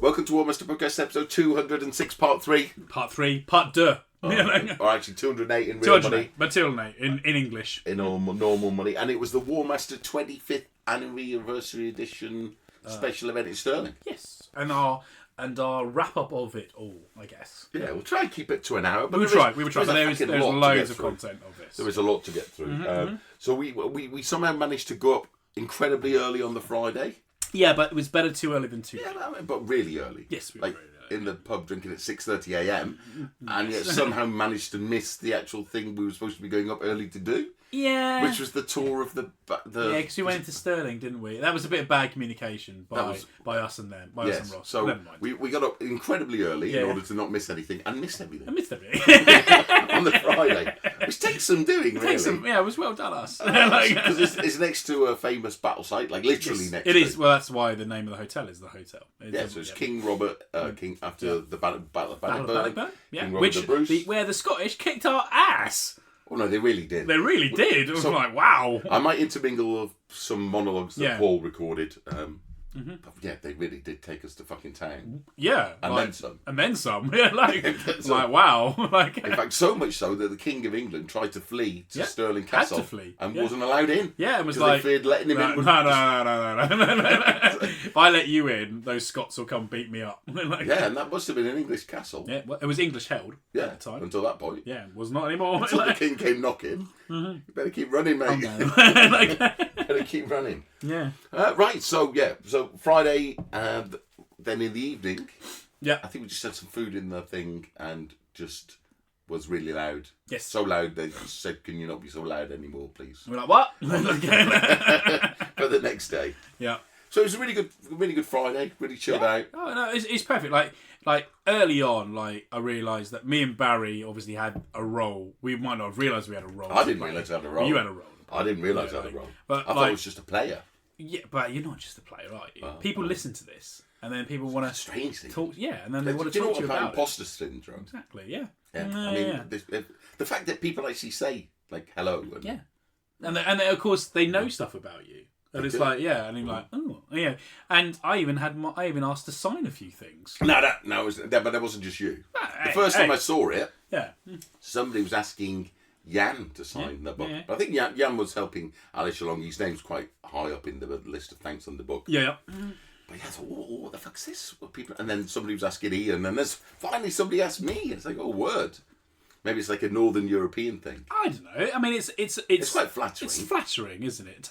Welcome to Warmaster Podcast episode 206, part 3. Part 3, part 2. Or actually 208 in real money. But 208 in English. In normal money. And it was the Warmaster 25th Anniversary Edition special event in Stirling. Yes. And our wrap-up of it all, I guess. Yeah, we'll try and keep it to an hour. But we would try. But there's loads of content of this. There is a lot to get through. So we somehow managed to go up incredibly early on the Friday. Yeah, but it was better too early than too late. Yeah, but really early. Yes, we were like really early. In the pub drinking at 6:30 a.m. and yet somehow managed to miss the actual thing we were supposed to be going up early to do. Yeah. Which was the tour of the yeah, because we went into Stirling, didn't we? That was a bit of bad communication by us and them, by us and Ross. So we got up incredibly early in order to not miss anything, and missed everything. On the Friday, which takes some doing, really. It was well done, us. Because it's next to a famous battle site, like literally next to it. It is, well, that's why the name of the hotel is the hotel. So it's King Robert, after the Battle of Bannockburn. Yeah, King Robert the Bruce. Where the Scottish kicked our ass. Oh no, they really did. They really did. It was like, wow. I might intermingle some monologues that Paul recorded. But yeah, they really did take us to fucking town. Yeah. And then some. And then some. Yeah, like wow. In fact, so much so that the King of England tried to flee to Stirling Castle. Had to flee. And wasn't allowed in. Yeah, it was like... they feared letting him in. No. If I let you in, those Scots will come beat me up. Yeah, and that must have been an English castle. Yeah, well, it was English held at the time. Until that point. Yeah, it was not anymore. Until the King came knocking. You better keep running, mate. Oh, no. Better keep running. Yeah. Right, so Friday, then in the evening, I think we just had some food in the thing and just was really loud. Yes. So loud they said, "Can you not be so loud anymore, please?" We're like, what? For the next day. Yeah. So it was a really good Friday, really chilled out. Oh no, it's perfect. Like early on, I realised that me and Barry obviously had a role. We might not have realised we had a role. I didn't realise I had a role. You had a role. I didn't realise I had a role. But I thought I was just a player. Yeah, but you're not just a player, are you? People listen to this, and then people want to talk. Yeah, and then they want to talk to you about imposter syndrome. Exactly. Yeah. I mean, the fact that people actually say like hello. And of course they know stuff about you. And it's like, and I'm like, oh, yeah. And I even asked to sign a few things. But that wasn't just you. The first time I saw it, somebody was asking Jan to sign the book. But I think Jan was helping Alice along. His name's quite high up in the list of thanks on the book. Yeah. But I thought, what the fuck's this? What people? And then somebody was asking Ian, and then finally somebody asked me. It's like, oh, word. Maybe it's like a Northern European thing. I don't know. I mean, it's quite flattering. It's flattering, isn't it?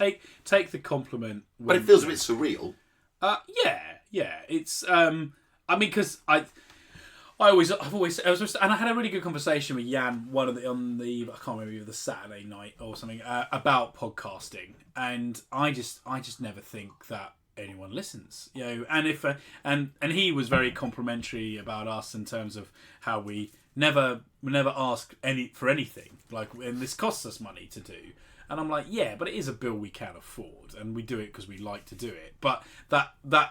Take the compliment. But it feels a bit surreal. Yeah. It's I mean, because I was and I had a really good conversation with Jan I can't remember, either the Saturday night or something about podcasting, and I just never think that anyone listens, and if and he was very complimentary about us in terms of how we never ask for anything, and this costs us money to do. And I'm like, yeah, but it is a bill we can afford, and we do it because we like to do it. But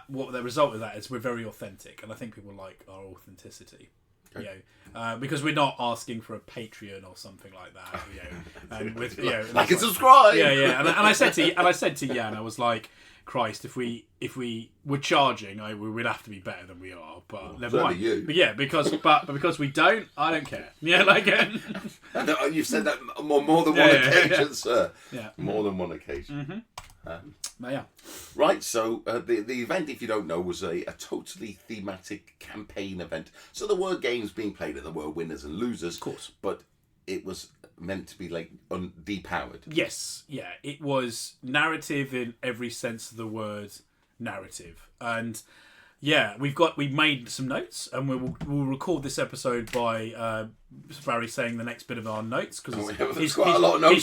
what the result of that is we're very authentic, and I think people like our authenticity. Okay. Because we're not asking for a Patreon or something like that. And with like and subscribe. Yeah. And I said to Jan, I was like, Christ, if we were charging, we'd have to be better than we are. But never mind. You. But because we don't, I don't care. Yeah, you've said that on more than one occasion, sir. Yeah, more than one occasion. Yeah. Right. So the event, if you don't know, was a totally thematic campaign event. So there were games being played, and there were winners and losers, of course. But it was meant to be like depowered. Yes, yeah, it was narrative in every sense of the word, narrative, and we've made some notes, and we'll record this episode by Barry saying the next bit of our notes because his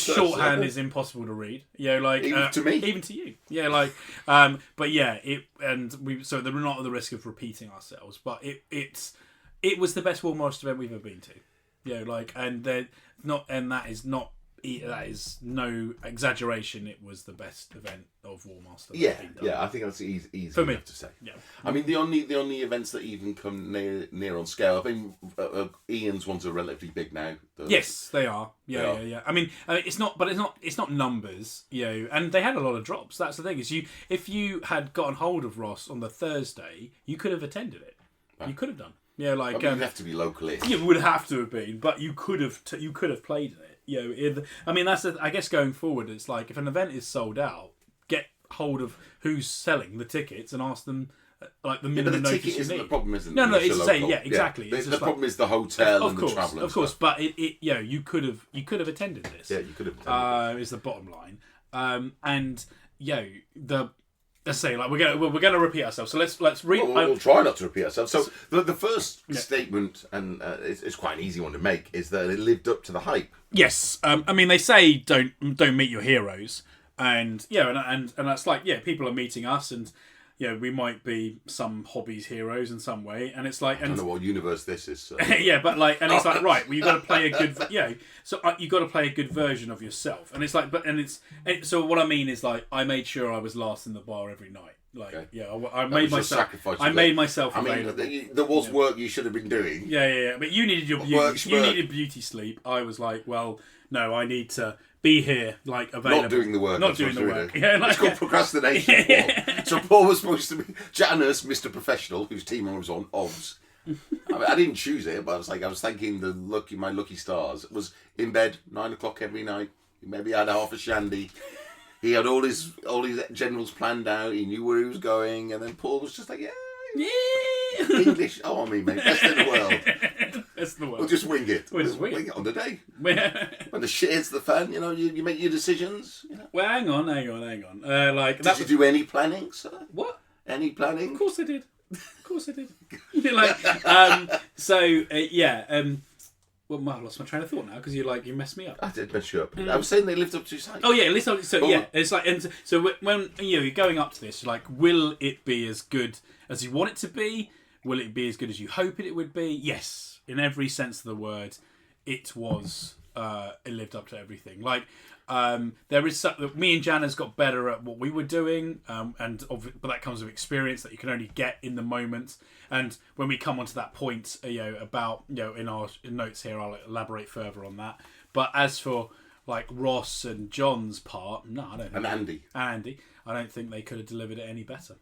shorthand is impossible to read. Even to me, even to you. But so they're not at the risk of repeating ourselves, but it was the best Warmaster event we've ever been to. And that is not that is no exaggeration. It was the best event of Warmaster. Yeah. I think that's easy for me enough to say. Yeah. I mean, the only events that even come near on scale. I think Ian's ones are relatively big now. Yes, they are. Yeah. I mean, it's not numbers, and they had a lot of drops. That's the thing is, if you had gotten hold of Ross on the Thursday, you could have attended it. You could have done. Yeah, like you'd have to be locally. You would have to have been, but you could have played in it. I mean, I guess going forward, it's like if an event is sold out, get hold of who's selling the tickets and ask them like the minimum but the notice ticket you isn't need. the problem, isn't it? No, it's to say, exactly. Yeah. The problem is the hotel and the travel. Of course, but you could have attended this. Yeah, you could have attended. Is the bottom line, let's say like we're gonna repeat ourselves. So let's read. We'll try not to repeat ourselves. So the first statement, and it's quite an easy one to make, is that it lived up to the hype. Yes, I mean they say don't meet your heroes, and and that's like people are meeting us, and we might be some hobbies heroes in some way, and it's like I don't know what universe this is. So. but like, and it's like right, well you got to play a good so you got to play a good version of yourself, and it's like so what I mean is like I made sure I was last in the bar every night. Like I made myself. I made myself. Available. I mean, there was work you should have been doing. Yeah. But you needed your beauty. You needed beauty sleep. I was like, well, no, I need to be here, like available. Not doing the work. Not doing the work. Yeah, it's called procrastination. So Paul was supposed to be Janus, Mr. Professional, whose team I was on, Obs. I mean, I didn't choose it, but I was thanking my lucky stars. It was in bed 9 o'clock every night. He maybe had half a shandy. He had all his generals planned out. He knew where he was going, and then Paul was just like, English. Oh, I mean, mate, best in the world. Best in the world. We'll just wing it. We'll just wing it on the day. When the shit hits the fan, you make your decisions. Well, hang on. Did you do any planning, sir? What? Any planning? Of course I did. Well, I lost my train of thought now because you messed me up. I did mess you up. I was saying they lived up to his hype. Oh yeah, it's like, and so when you're going up to this, like, will it be as good as you want it to be? Will it be as good as you hope it would be? Yes, in every sense of the word, it was. It lived up to everything. Like, there is me and Jana's got better at what we were doing, but that comes with experience that you can only get in the moment. And when we come onto that point, about in our notes here, I'll elaborate further on that. But as for like Ross and John's part, no, I don't. And Andy, I don't think they could have delivered it any better.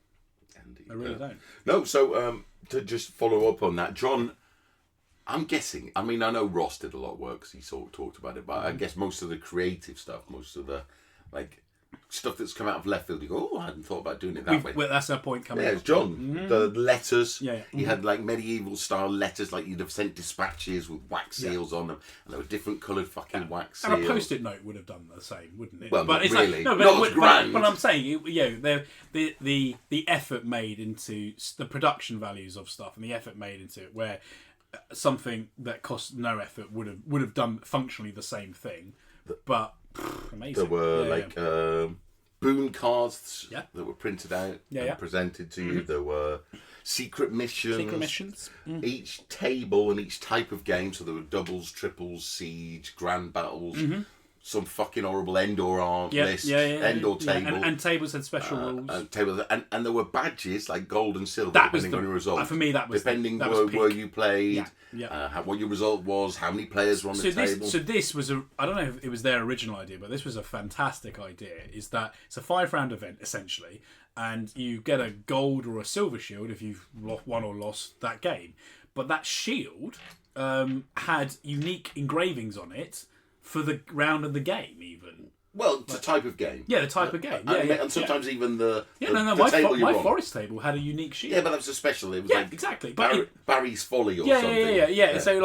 Andy, I really don't. No, so to just follow up on that, John. I'm guessing. I mean, I know Ross did a lot of work because he sort of talked about it, but I guess most of the creative stuff, most of the stuff that's come out of left field, you go, I hadn't thought about doing it that way. Well, that's our point coming. Yeah, it's John. Mm-hmm. The letters. Yeah. He had like medieval style letters, like you'd have sent dispatches with wax seals on them, and they were different coloured fucking wax seals. And a post-it note would have done the same, wouldn't it? Well, but it's really. Like, not as grand. But I'm saying, the effort made into the production values of stuff and the effort made into it, where something that cost no effort would have done functionally the same thing, but amazing. There were boon cards that were printed out and presented to you. There were secret missions. Each table and each type of game. So there were doubles, triples, siege, grand battles. Some fucking horrible Endor list, Endor table, and tables had special rules. And there were badges like gold and silver depending on your result. For me, that was depending where you played, what your result was, how many players were on the table. So this was I don't know if it was their original idea, but this was a fantastic idea. Is that it's a 5-round event essentially, and you get a gold or a silver shield if you've won or lost that game. But that shield had unique engravings on it. For the round of the game, even. Well, the type of game. Yeah, the type of game. And sometimes even the table my forest table had a unique shield. Yeah, but that was a special. It was exactly. Barry's Folly or something. Yeah. So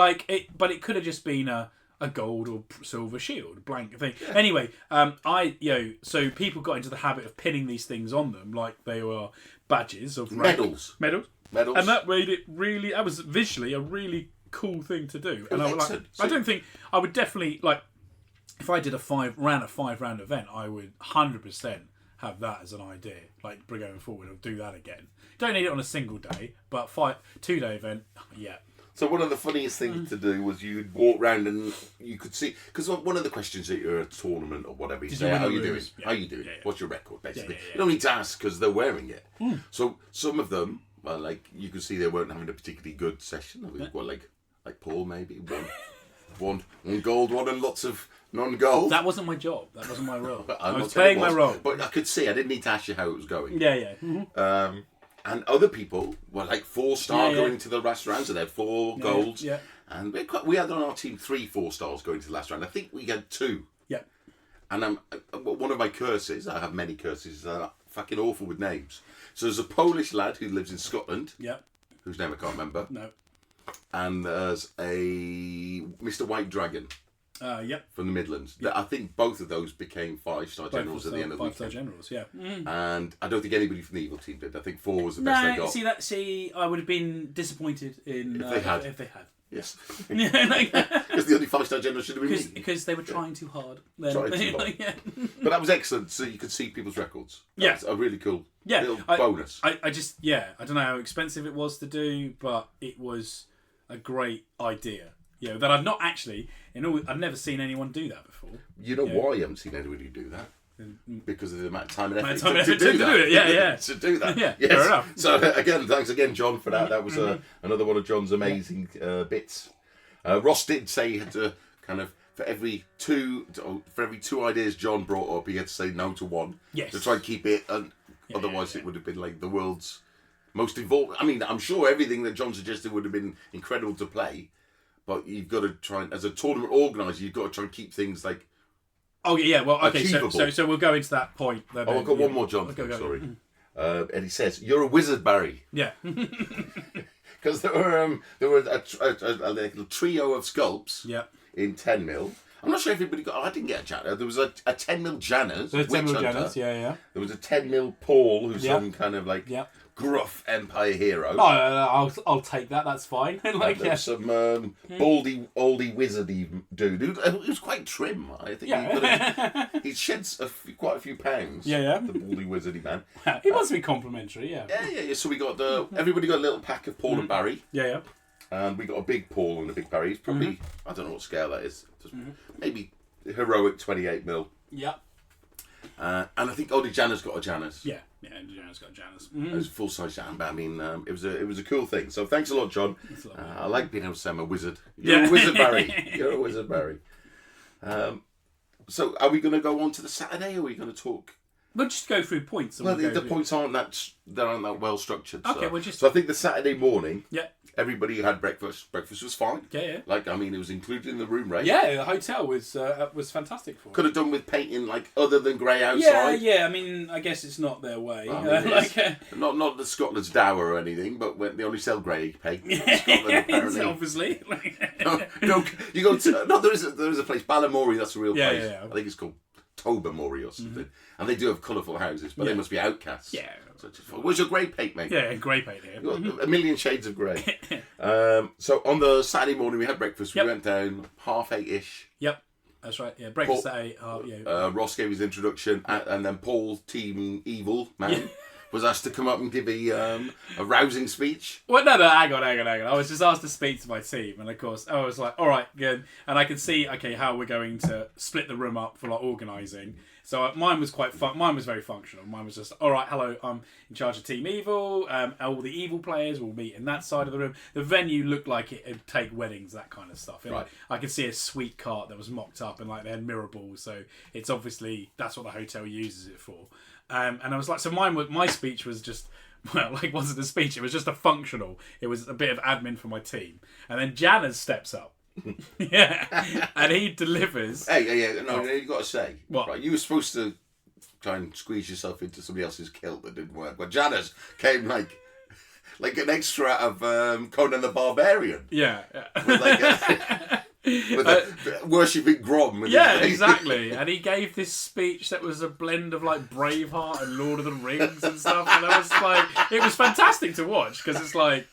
but it could have just been a gold or silver shield, blank thing. Yeah. Anyway, so people got into the habit of pinning these things on them like they were badges of medals. And that made it really. That was visually a really cool thing to do. And I don't think I would definitely if I did a 5-round event, I would 100% have that as an idea. Like going forward, I'll do that again. Don't need it on a single day, but 2-day event, yeah. So one of the funniest things to do was you'd walk round and you could see, because one of the questions at your tournament or whatever, you say, how are you doing? Yeah. How are you doing? Yeah. What's your record, basically? Yeah. You don't need to ask because they're wearing it. So some of them, well, like, you could see they weren't having a particularly good session. I mean, like Paul, maybe. One gold one and lots of non-gold. That wasn't my job. That wasn't my role. I was playing my role. But I could see, I didn't need to ask you how it was going. Yeah. Mm-hmm. And other people were like 4-star going to the last round, so they had 4 golds. Yeah. And we had on our team 3 4-stars going to the last round. I think we had 2. Yeah. And one of my curses, I have many curses, are fucking awful with names. So there's a Polish lad who lives in Scotland. Yeah. Whose name I can't remember. No. And there's a Mr. White Dragon. Yep. From the Midlands. Yep. I think both of those became 5-star generals at the end of the weekend. 5-star generals, yeah. And I don't think anybody from the Evil team did. I think 4 was the best they got. See, I would have been disappointed in if they had. Yes. Because the only 5-star general should have been me. Because they were trying too hard. But that was excellent, so you could see people's records. That's a really cool little bonus. I don't know how expensive it was to do, but it was a great idea. That I've not actually, I've never seen anyone do that before. You know why you haven't seen anybody do that? Because of the amount of time and effort to do it. Yeah. To do that. Yeah, yes. Fair enough. So thanks again, John, for that. That was another one of John's amazing bits. Ross did say he had to kind of, for every 2 ideas John brought up, he had to say no to 1. Yes. To try and keep it, and otherwise it would have been like the world's most involved. I mean, I'm sure everything that John suggested would have been incredible to play. But you've got to try and, as a tournament organiser, you've got to try and keep things like. Oh yeah, well, okay, so we'll go into that point. I've got one more, John. Sorry, and he says, "You're a wizard, Barry." Yeah. Because there were a little trio of sculpts. Yeah. In 10 mil. I'm not sure everybody got. I didn't get a Janner. There was a 10 mil Janners. There was 10 mil Janners. Yeah. There was a 10 mil Paul, who's some kind of like. Yeah. Gruff Empire hero. Oh, I'll take that. That's fine. There's some oldie wizardy dude. He was quite trim. I think he sheds quite a few pounds. Yeah. The baldy wizardy man. He must be complimentary. Yeah. Yeah. So we got everybody got a little pack of Paul and Barry. Yeah. And we got a big Paul and a big Barry. It's probably I don't know what scale that is. Maybe heroic 28 mil. Yeah. And I think only Janner's got a Janner's. Yeah, Janner's got a Janner's. It was a full size Janner, but I mean, it was a cool thing. So thanks a lot, John. I like being able to say I'm a wizard. You're a wizard, Barry. You're a wizard, Barry. So are we going to go on to the Saturday, or are we going to talk? We'll just go through points. Well, the points aren't that well structured. Okay, we'll just. So I think the Saturday morning. Yeah. Everybody had breakfast. Breakfast was fine. Yeah. Like, I mean, it was included in the room rate. Yeah, the hotel was fantastic for it. Could have done with painting, like, other than grey outside. Yeah. I mean, I guess it's not their way. Not the Scotland's dower or anything, but when they only sell grey paint in Scotland, apparently. Obviously. You go to... there is a place, Ballymorey, that's a real place. Yeah. I think it's called Tobermory or something. And they do have colourful houses, but they must be outcasts. Yeah. Where's your grey paint, mate? Yeah, grey paint here. You've got a million shades of grey. So on the Saturday morning we had breakfast. We went down 8:30-ish. Yep, that's right. Yeah, breakfast at 8. Ross gave his introduction, and then Paul, Team Evil Man, was asked to come up and give a rousing speech. Well, no, hang on. I was just asked to speak to my team, and of course I was like, all right, good. And I could see, how we're going to split the room up for like organising. So mine was Mine was very functional. Mine was just, all right, hello, I'm in charge of Team Evil. All the evil players will meet in that side of the room. The venue looked like it'd take weddings, that kind of stuff. Right. I could see a sweet cart that was mocked up, and like they had mirror balls. So it's obviously that's what the hotel uses it for. And I was like, so my speech was just. Well, like, wasn't a speech. It was just a functional. It was a bit of admin for my team. And then Janner steps up. And he delivers. Hey, no, you got to say. What? Right, you were supposed to try and squeeze yourself into somebody else's kilt that didn't work. But Janner's came like an extra of Conan the Barbarian. Yeah. With worshipping Grom. Exactly. And he gave this speech that was a blend of like Braveheart and Lord of the Rings and stuff. And I was like, it was fantastic to watch because it's like,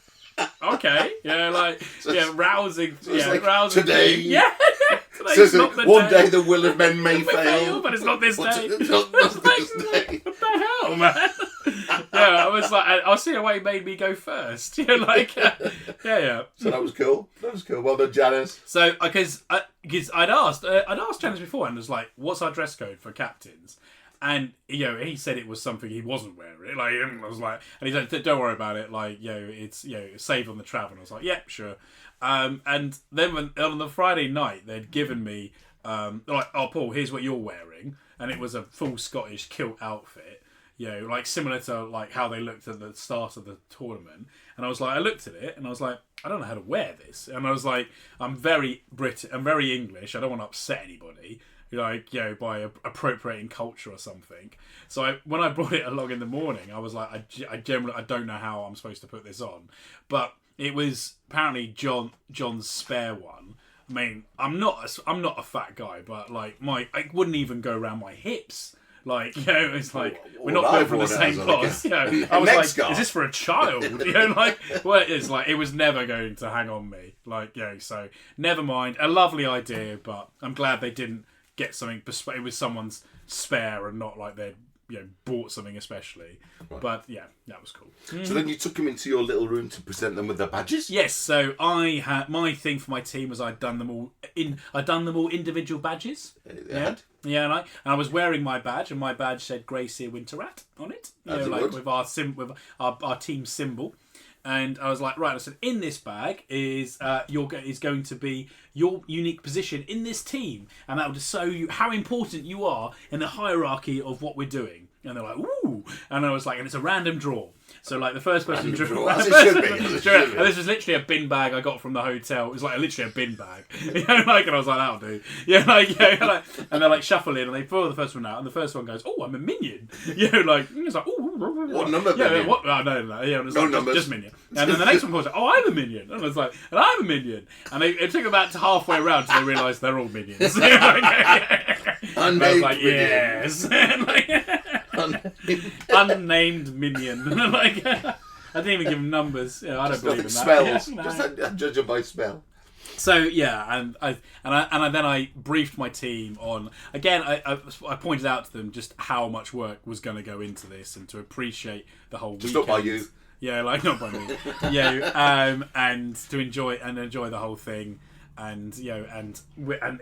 okay, rousing, rousing. Today, Today's not the one day. day the will of men may fail. But it's not this day. It's not this day. What the hell, man? I was like, I'll see why he made me go first. So that was cool. Well done, Janice. So, because I'd asked Janice before, and was like, "What's our dress code for captains?" And he said it was something he wasn't wearing. Like, I was like, and he's like, "Don't worry about it. Like, it's save on the travel." And I was like, "Yeah, sure." And then on the Friday night, they'd given me like, "Oh, Paul, here's what you're wearing," and it was a full Scottish kilt outfit. Like similar to like how they looked at the start of the tournament. And I was like, I looked at it and I was like, I don't know how to wear this. And I was like, I'm very British, I'm very English. I don't want to upset anybody, by appropriating culture or something. So when I brought it along in the morning, I was like, I generally, I don't know how I'm supposed to put this on. But it was apparently John's spare one. I mean, I'm not a fat guy, but like I wouldn't even go around my hips. Like, it's like, we're not built from the same cloth. I was like, is this for a child? It was never going to hang on me. So never mind. A lovely idea, but I'm glad they didn't get something. It was someone's spare and not like they'd bought something especially. Right. But yeah, that was cool. So then you took them into your little room to present them with their badges? Yes. So I had my thing for my team was I'd done them all individual badges. Yeah, and I was wearing my badge, and my badge said Gracie Winterrat on it. With our team symbol. And I was like, right. I said, in this bag is going to be your unique position in this team, and that will just show you how important you are in the hierarchy of what we're doing. And they're like, ooh, and I was like, and it's a random draw. So like the first person drew. And this was literally a bin bag I got from the hotel. It was like literally a bin bag. And I was like, that'll do. And they're like shuffle in, and they pull the first one out, and the first one goes, oh, I'm a minion. It's like, oh, what number? Minion? What? Oh, no. Yeah, it was like, just minion. And then the next one goes, oh, I'm a minion. And I was like, and I'm a minion. And it took about halfway around till they realised they're all minions. Unnamed I was like, yes. Unnamed minion. I didn't even give them numbers. I don't believe in that. Spells. Just judge them by spell. So yeah, and then I briefed my team on again. I pointed out to them just how much work was going to go into this, and to appreciate the whole weekend. Not by you. Yeah, not by me. And to enjoy the whole thing, and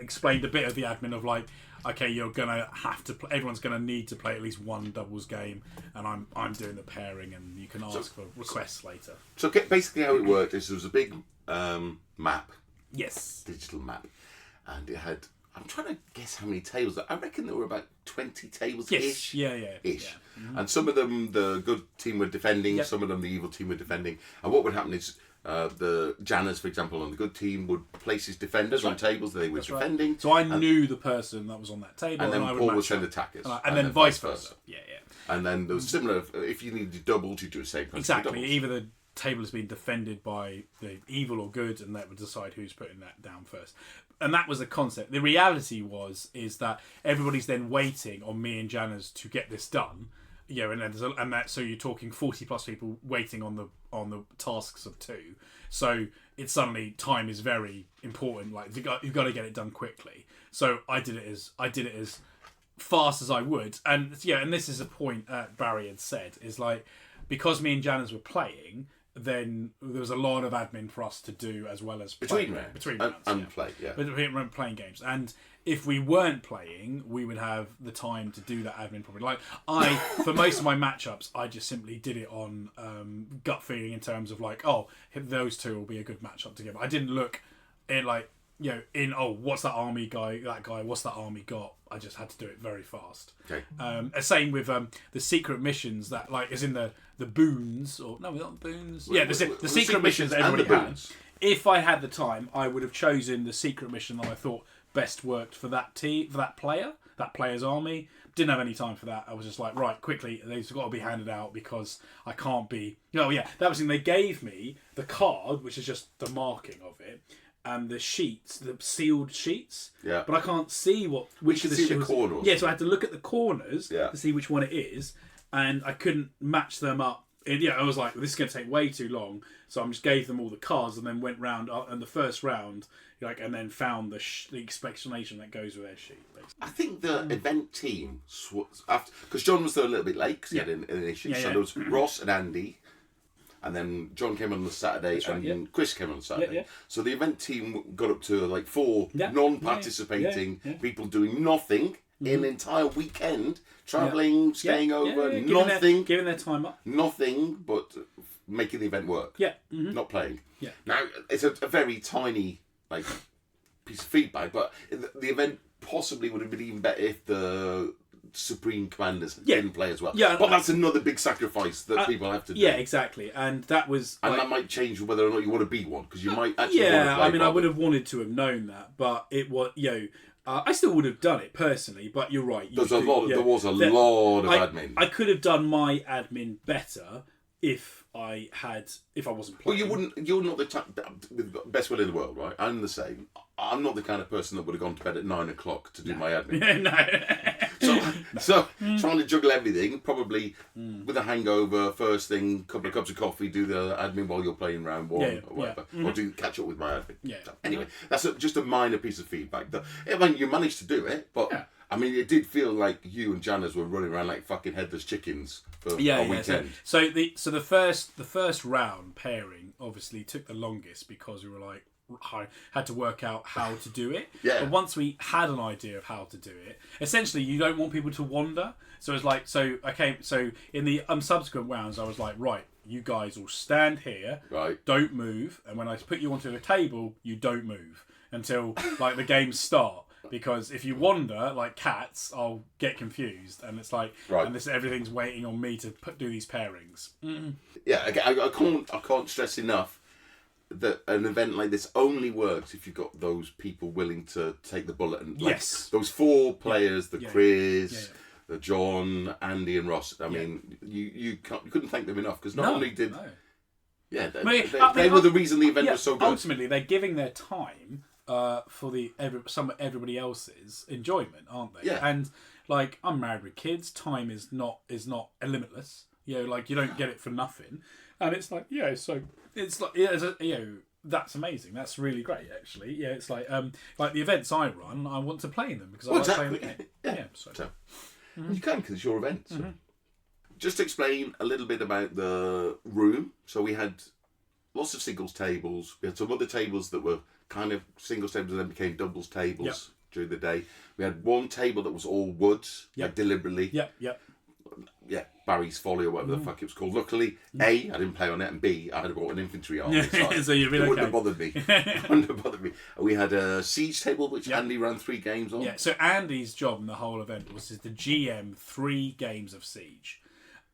explained a bit of the admin of like, okay, you're gonna have to play. Everyone's gonna need to play at least one doubles game, and I'm doing the pairing, and you can ask for requests later. So basically, how it worked is there was a big map. Yes. Digital map, and it had. I'm trying to guess how many tables. I reckon there were about 20 tables ish. Yeah. Mm-hmm. And some of them the good team were defending. Yep. Some of them the evil team were defending. And what would happen is. The Janners, for example, on the good team would place his defenders on tables that they were defending. Right. So I knew the person that was on that table, and then Paul would send attackers, and then vice versa. Yeah. And then there was similar. If you needed doubles, you do the same. Exactly. Either the table has been defended by the evil or good, and that would decide who's putting that down first. And that was the concept. The reality is that everybody's then waiting on me and Janners to get this done. So you're talking 40 plus people waiting on the tasks of 2. So it's suddenly time is very important. Like you've got to get it done quickly. So I did it as fast as I would. And and this is a point Barry had said is like because me and Janners were playing, then there was a lot of admin for us to do as well as between rounds and play. Between playing games. And if we weren't playing, we would have the time to do that admin properly. Like for most of my matchups, I just simply did it on gut feeling in terms of like, oh, those two will be a good matchup together. I didn't look in what's that army guy? That guy, what's that army got? I just had to do it very fast. Okay. Same with the secret missions that like is in the boons or no, not the boons. Yeah, the secret missions that everybody had. If I had the time, I would have chosen the secret mission that I thought best worked for that player's army. Didn't have any time for that. I was just like, right, quickly, they've got to be handed out because I can't be. That was the thing. They gave me the card, which is just the marking of it, and the sheets, the sealed sheets. Yeah. But I can't see which of the sheets. Corners. Yeah, so I had to look at the corners to see which one it is, and I couldn't match them up I was like, this is going to take way too long. So I just gave them all the cards and then went round and the first round, and then found the explanation that goes with their sheet. Basically. I think the event team, because John was there a little bit late because he had an issue. So there was Ross and Andy, and then John came on the Saturday, Chris came on the Saturday. Yeah. So the event team got up to like 4 non-participating people doing nothing in an entire weekend, travelling, staying over, nothing, giving their time up, nothing but making the event work. Yeah, not playing. Yeah. Now it's a very tiny piece of feedback, but the event possibly would have been even better if the Supreme Commanders didn't play as well. Yeah, but that's another big sacrifice that people have to do. Yeah, exactly, and that was, that might change whether or not you want to be one, because you might actually. Yeah, I mean, I would have wanted to have known that, but it was I still would have done it personally, but you're right. There was a lot of admin. I could have done my admin better if I wasn't playing. Well, you're not the best will in the world, right? I'm the same. I'm not the kind of person that would have gone to bed at 9 o'clock to do my admin. So trying to juggle everything, probably with a hangover, first thing, couple of cups of coffee, do the admin while you're playing round one or whatever, or catch up with my admin. Yeah. So anyway, that's just a minor piece of feedback. I mean, you managed to do it, but I mean, it did feel like you and Janice were running around like fucking headless chickens for a weekend. So the first round pairing obviously took the longest because we were like, I had to work out how to do it. Yeah. But once we had an idea of how to do it, essentially you don't want people to wander. So it's like, so in the subsequent rounds, I was like, right, you guys will stand here, right? Don't move, and when I put you onto the table, you don't move until like the games start. Because if you wander like cats, I'll get confused, and it's like, and everything's waiting on me to do these pairings. Yeah, I can't stress enough that an event like this only works if you've got those people willing to take the bullet and those 4 players, Chris, the John, Andy, and Ross. I mean, you couldn't thank them enough, because not only did they were the reason the event was so good. Ultimately, they're giving their time for everybody else's enjoyment, aren't they? Yeah. And like, I'm married with kids. Time is not limitless. Like, you don't get it for nothing. And it's like, so it's like, that's amazing. That's really great, actually. Yeah, it's like the events I run, I want to play in them because I like playing the game. Yeah. So. You can, because it's your event. So. Just to explain a little bit about the room. So we had lots of singles tables. We had some other tables that were kind of singles tables and then became doubles tables during the day. We had one table that was all wood, deliberately. Yeah, Barry's Folly or whatever the fuck it was called. Luckily, A, I didn't play on it, and B, I had bought an infantry army. So you've been wouldn't have bothered me. We had a siege table, which Andy ran 3 games on. Yeah, so Andy's job in the whole event was to GM 3 games of Siege.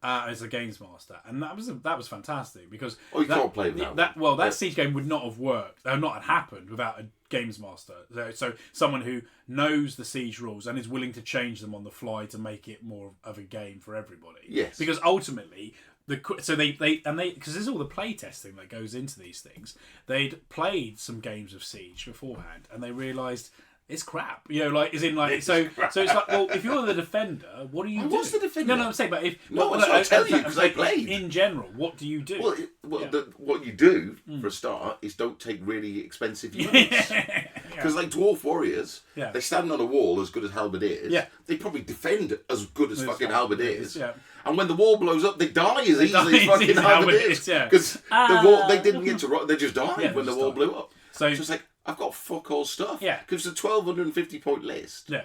As a games master, and that was fantastic, because you can't play with that Siege game would not have worked, not have happened without a games master. So someone who knows the Siege rules and is willing to change them on the fly to make it more of a game for everybody. Yes, because ultimately because there's all the play testing that goes into these things. They'd played some games of Siege beforehand, and they realised. It's crap, so it's like, well, if you're the defender, what do you do? What's the defender? No, I'm saying, but I'll tell you, because I played. In general, what do you do? What you do for a start is don't take really expensive units, because like dwarf warriors, they stand on a wall as good as halberdiers. Yeah. They probably defend as good as fucking halberdiers. Yeah. And when the wall blows up, they die as easily as fucking halberdiers, because the wall they didn't get to rock, they just died when the wall blew up. So it's like, I've got fuck all stuff. Yeah. Because it's a 1,250 point list. Yeah.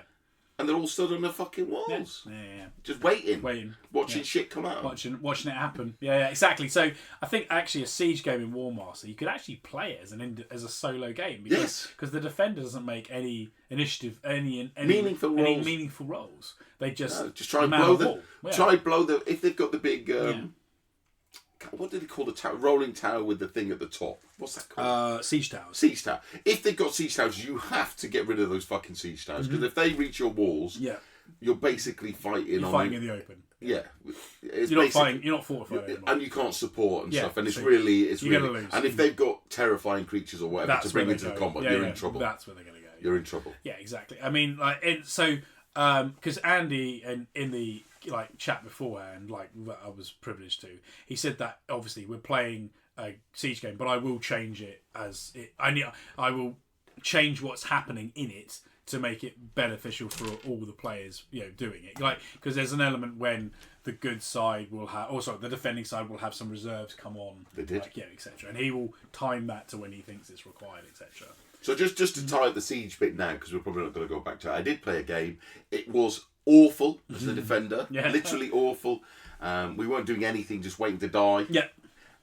And they're all stood on the fucking walls. Yeah. Just waiting. Watching shit come out. Watching it happen. Yeah, exactly. So I think actually a Siege game in Warmaster, you could actually play it as a solo game. Because the defender doesn't make any initiative, any meaningful roles. They just try and blow the wall. Try blow the, if they've got the big what do they call the tower? Rolling tower with the thing at the top. What's that called? Siege towers. Siege tower. If they've got siege towers, you have to get rid of those fucking siege towers, because if they reach your walls, you're basically fighting. You're fighting in the open. Yeah, you're not fighting. You're not fortifying anymore. And you can't support and stuff. And it's really. You're gonna lose. And if they've got terrifying creatures or whatever to bring into the combat, you're in trouble. That's where they're gonna go. You're in trouble. Yeah, exactly. I mean, because Andy and in the like chat beforehand, like that I was privileged to. He said that obviously we're playing a siege game, but I will change it as it. I will change what's happening in it to make it beneficial for all the players, doing it. Like, because there's an element when the good side will have, the defending side will have some reserves come on. They did. Like, etc. And he will time that to when he thinks it's required, etc. So just to tie up the siege bit now, because we're probably not going to go back to it. I did play a game. It was awful as a defender. Yeah. Literally awful. We weren't doing anything, just waiting to die. Yeah.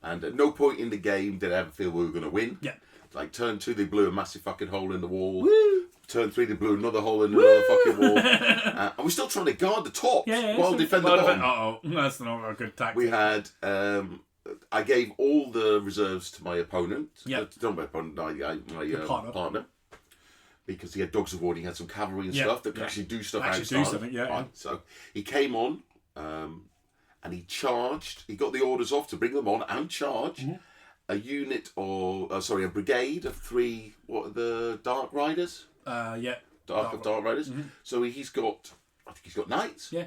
And at no point in the game did I ever feel we were going to win. Yeah. Like, turn 2, they blew a massive fucking hole in the wall. Woo! Turn 3, they blew another hole in another fucking wall. And we're still trying to guard the top while defend the bottom. That's not a good tactic. We had... I gave all the reserves to my opponent. Yeah. Not my opponent, my partner. Because he had dogs of war, he had some cavalry and stuff that could actually do stuff outside. Do something, Right? So he came on and he charged. He got the orders off to bring them on and charge. A unit a brigade of 3, what are the Dark Riders? Dark Riders. So I think he's got knights. Yeah.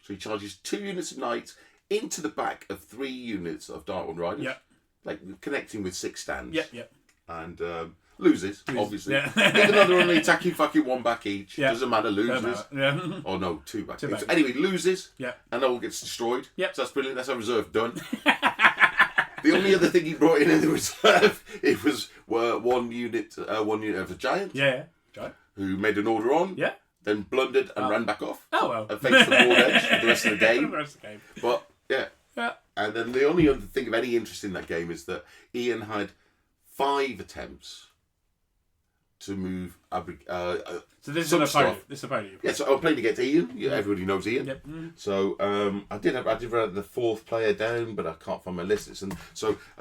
So he charges 2 units of knights into the back of 3 units of Dark Riders. Yeah. Like connecting with 6 stands. Yeah, yeah. And loses, obviously. Yeah. Even though they're only attacking fucking 1 back each. Yeah. Doesn't matter, loses. Yeah. Oh no, 2 back each. back. Anyway, loses. Yeah. And all gets destroyed. Yeah. So that's brilliant. That's our reserve done. The only other thing he brought in the reserve, it was one unit of a giant. Yeah. Giant. Who made an order on. Yeah. Then blundered and ran back off. Oh well. And faced the board edge for the rest of the game. But yeah. Yeah. And then the only other thing of any interest in that game is that Ian had 5 attempts to move. So this is an opponent. This is opponent. Yeah, so I'm playing against Ian. Yeah, everybody knows Ian. Yep. So I did write the 4th player down, but I can't find my list. There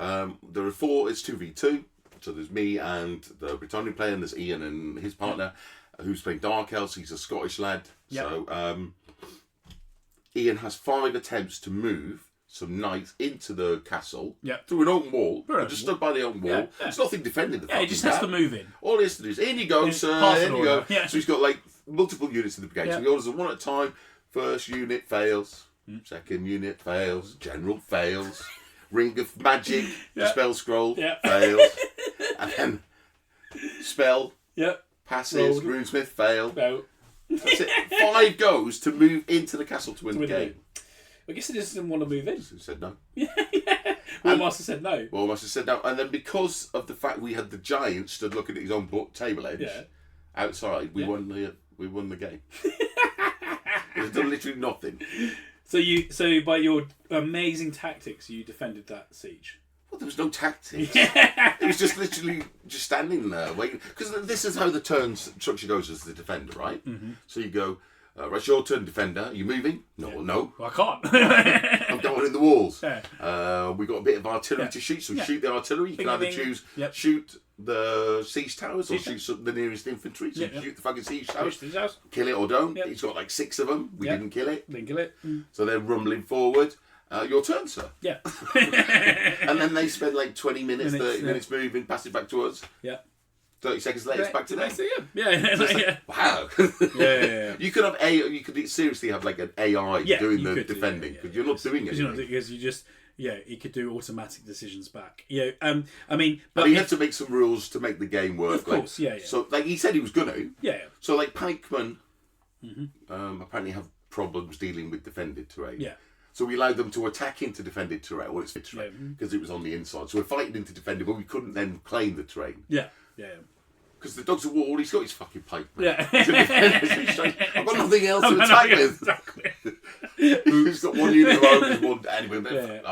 are 4. It's 2v2. So there's me and the Britannian player, and there's Ian and his partner, who's playing Dark Elves. He's a Scottish lad. Yep. So Ian has 5 attempts to move some knights into the castle through an open wall. Just stood by the open wall. Yeah. There's nothing defending the he just has to move in. All he has to do is, in you go, sir, in you go. Yeah. So he's got like multiple units in the brigade. Yeah. So he orders them one at a time. First unit fails. Second unit fails. General fails. Ring of Magic, Spell Scroll, fails. And then Spell, passes, Runesmith, fail. No. That's it. 5 goes to move into the castle to win the game. I guess he just didn't want to move in. He said no. Warmaster said no. Warmaster said no. And then because of the fact we had the giant stood looking at his own table edge outside, we won the game. We've done literally nothing. So by your amazing tactics, you defended that siege. Well, there was no tactics. It was just literally just standing there waiting. Because this is how the turn structure goes as the defender, right? So you go, right, it's your turn, defender. Are you moving? No. Well, I can't. I'm going in the walls. Yeah. We got a bit of artillery to shoot, so shoot the artillery. You can either choose shoot the siege towers or shoot the nearest infantry. So shoot the fucking siege towers. Kill it or don't. He's got like 6 of them. We didn't kill it. Didn't kill it. So they're rumbling forward. Your turn, sir. Yeah. And then they spend like 20 minutes, 30 minutes moving, pass it back to us. Yeah. 30 seconds later, it's back to them. Yeah. Wow. Yeah. You could have you could seriously have like an AI doing the defending because you're not doing it. Because you just he could do automatic decisions back. I mean, but he had to make some rules to make the game work. Of course, So like he said he was gonna. Yeah. So like pikemen, apparently have problems dealing with defended terrain. Yeah. So we allowed them to attack into defended terrain, well, it's terrain, because it was on the inside. So we're fighting into defended, but we couldn't then claim the terrain. Yeah. Because the dogs of war, he's got his fucking pipe. Yeah. I've got nothing else to attack with. Exactly. He's got 1 unit of open, 1 anyway,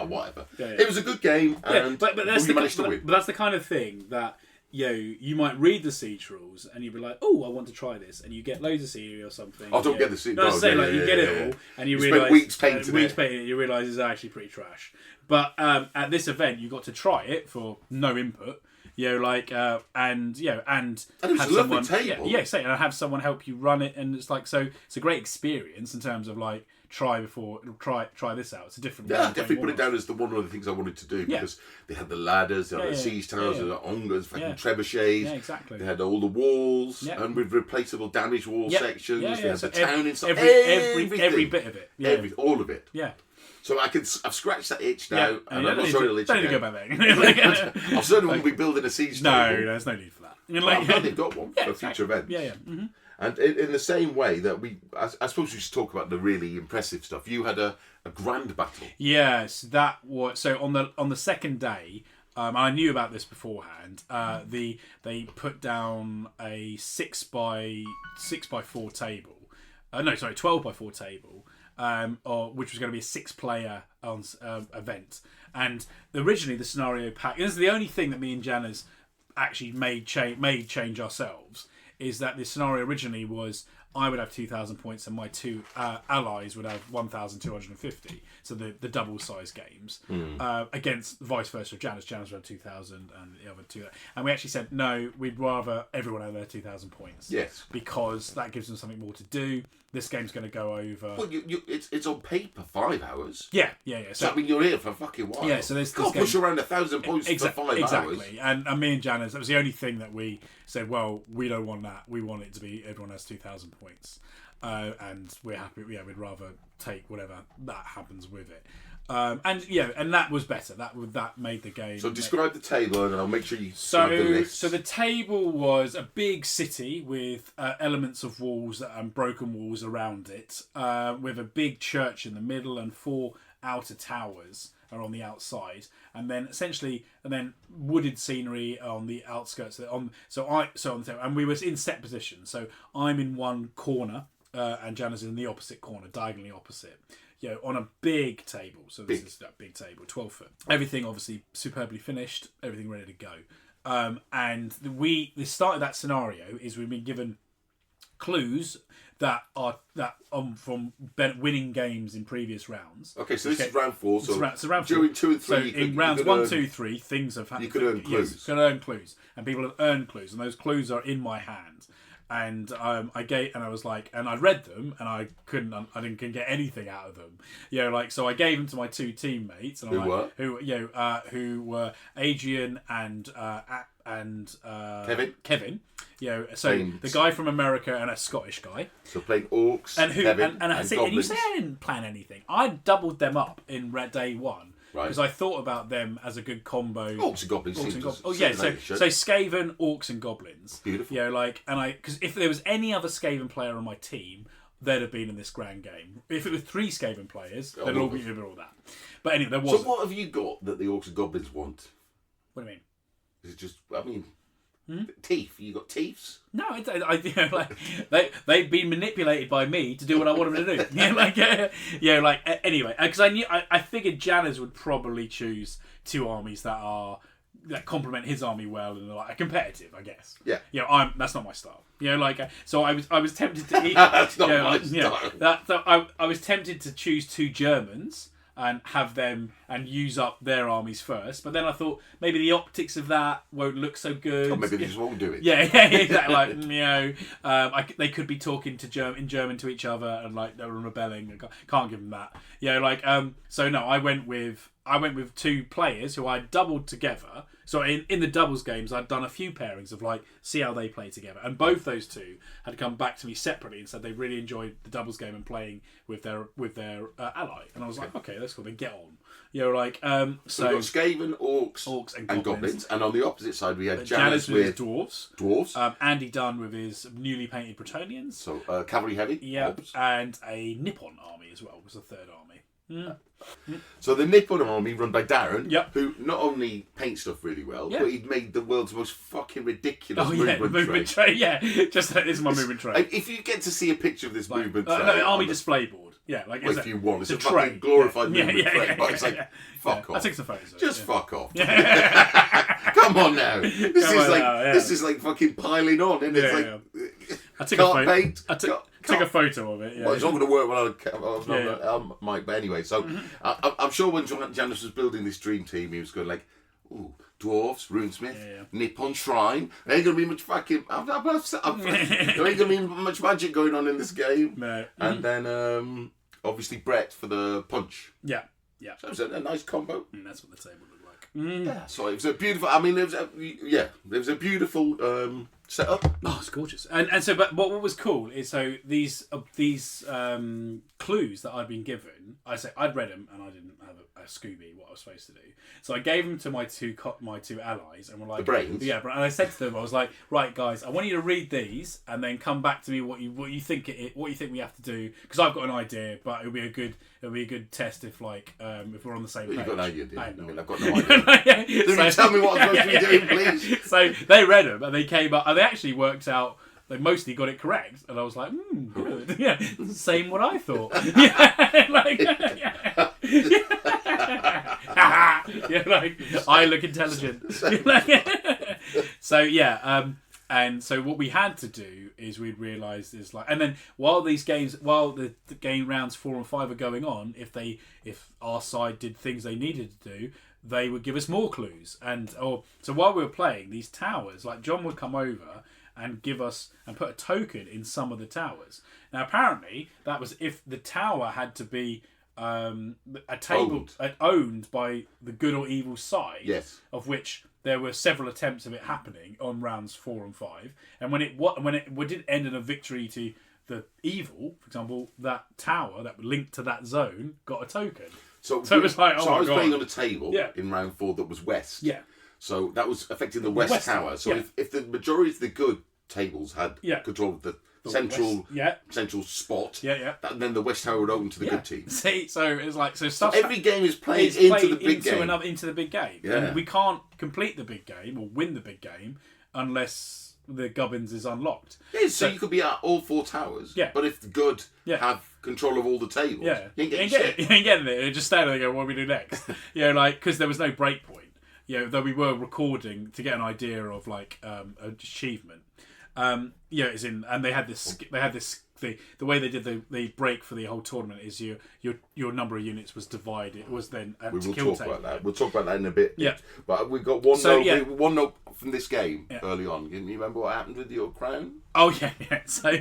whatever. Yeah. It was a good game, and but we managed to win. But that's the kind of thing that you might read the siege rules and you'd be like, oh, I want to try this, and you get loads of scenery or something. I don't get the siege. No, you get it all, and you spend realise weeks painting it. You realise it's actually pretty trash. But at this event, you got to try it for no input. And it was have a someone, lovely table. and have someone help you run it, and it's like, so it's a great experience in terms of like try this out. It's a different. Yeah, I definitely put it down as one of the things I wanted to do because they had the ladders, they had the siege towers, they had the ongers, fucking trebuchets. Yeah, exactly. They had all the walls and with replaceable damage wall sections. Yeah, They had the town inside. Every bit of it. Yeah. All of it. Yeah. So I've scratched that itch now, and I'm not sure it'll itch again. Don't need to go back there. I certainly won't be building a siege table. No, there's no need for that. I'm glad they've got one for future events. Yeah, yeah. Mm-hmm. And in the same way that I suppose we should talk about the really impressive stuff. You had a grand battle. Yes, that was so on the second day. I knew about this beforehand. They put down a 6x4 table. 12x4 table. Which was going to be a 6-player event. And originally the scenario pack. This is the only thing that me and Janice actually made change ourselves. Is that the scenario originally was I would have 2,000 points and my two allies would have 1,250. So the double size games against vice versa. Janice would have 2,000 and the other two. And we actually said no. We'd rather everyone have their 2,000 points. Yes, because that gives them something more to do. This game's going to go over. Well, it's on paper 5 hours. Yeah. So I mean, you're here for a fucking while. Yeah. So this can't push around 1,000 points for 5 hours. Exactly. And me and Janice, that was the only thing that we said. Well, we don't want that. We want it to be everyone has 2,000 points, and we're happy. Yeah, we'd rather take whatever that happens with it. And that was better. That made the game. So describe the table, and I'll make sure you describe the list. So the table was a big city with elements of walls and broken walls around it, with a big church in the middle and 4 outer towers are on the outside, and then wooded scenery on the outskirts. And we were in set position. So I'm in one corner, and Janice is in the opposite corner, diagonally opposite. On a big table. So this is that big table, 12 foot. Everything obviously superbly finished, everything ready to go. And we started that scenario is we've been given clues that are from winning games in previous rounds. Okay, so this is round 4. So round 4. During 2 and 3, so in rounds 1, 2, 3, things have happened. You could earn clues. Yes, you could earn clues, and people have earned clues, and those clues are in my hand. And I was like, and I read them, and I didn't get anything out of them. So I gave them to my 2 teammates, and who were Adrian and Kevin. The guy from America and a Scottish guy. So playing orcs, Kevin, and you say I didn't plan anything. I doubled them up in day 1. Right. Because I thought about them as a good combo. Orcs and goblins. So Skaven, orcs and goblins. Beautiful. Because if there was any other Skaven player on my team, they'd have been in this grand game. If it was 3 Skaven players, they'd all be over all that. But anyway, there wasn't. So what have you got that the orcs and goblins want? What do you mean? Is it just? Teeth. You got teeths? No, they've been manipulated by me to do what I want them to do. Anyway, because I figured Janice would probably choose 2 armies that complement his army well and are competitive, I guess. Yeah. That's not my style. So I was tempted to eat. That's not my style. I was tempted to choose 2 Germans and have them and use up their armies first. But then I thought maybe the optics of that won't look so good. Or maybe they just won't do it. Yeah, exactly. They could be talking in German to each other and they were rebelling. Can't give them that. So no, I went with 2 players who I doubled together. So in the doubles games, I'd done a few pairings of see how they play together, and both those 2 had come back to me separately and said they really enjoyed the doubles game and playing with their ally. And I was like, okay, that's cool. Then get on. So we've got Skaven, orcs and goblins, and on the opposite side we had Janice with dwarves. Andy Dunn with his newly painted Bretonians. So cavalry heavy. Yeah, and a Nippon army as well was the 3rd army. So the Nippon army run by Darren, yep. who not only paints stuff really well, but he'd made the world's most fucking ridiculous movement tray. Just this is my movement tray. If you get to see a picture of this movement tray, army display board. Yeah, if you want, it's a fucking glorified movement tray. But it's fuck off. I take some photos. Just fuck off. Come on now. This is like fucking piling on, and I took a paint. Take a photo of it. Yeah. Well, it's not going to work when I'm Mike. But anyway, so I'm sure when Janice was building this dream team, he was going ooh, dwarves, runesmith, Nippon shrine. There ain't going to be much fucking. There ain't going to be much magic going on in this game. No. And then obviously Brett for the punch. Yeah, yeah. So it was a nice combo. And that's what the table looked like. Yeah, so it was a beautiful. I mean, there was a beautiful setup. Oh, it's gorgeous. And so, but what was cool is so these clues that I'd been given. I'd read them and I didn't have a Scooby what I was supposed to do. So I gave them to my two allies and were like, the brains. Yeah, and I said to them, I was like, right, guys, I want you to read these and then come back to me what you think we have to do, because I've got an idea, but it'll be a good test if if we're on the same page. You've got an idea, do you? I mean, I've got no idea. So, tell me what I'm supposed to be doing, please. So they read them and they came up and they actually worked out. They mostly got it correct, and I was like, good. Yeah, same what I thought. I look intelligent. So yeah, and so what we had to do is we'd realised is and then while the game rounds 4 and 5 are going on, if our side did things they needed to do, they would give us more clues, so while we were playing these towers, John would come over and give us and put a token in some of the towers. Now apparently that was if the tower had to be a table owned by the good or evil side, yes, of which there were several attempts of it happening on rounds 4 and 5, and when it did end in a victory to the evil, for example, that tower that linked to that zone got a token. So it was like, I was playing on a table in round 4 that was west. Yeah. So that was affecting the west tower. So if the majority of the good tables had control of the central spot, then the west tower would open to the good team. See, so it's so every game is played into the big game. Into the big game. Yeah. And we can't complete the big game or win the big game unless the gubbins is unlocked. Yeah, so you could be at all 4 towers. Yeah. But if the good have control of all the tables, you ain't getting shit. You ain't getting it. You just stand there and go, what do we do next? Because there was no break point. Though we were recording to get an idea of achievement. And they had this. The way they did the break for the whole tournament is your number of units was divided. It was then we will talk about that. We'll talk about that in a bit. Yeah, but we've got one note from this game early on. Can you remember what happened with your crown? Oh yeah. So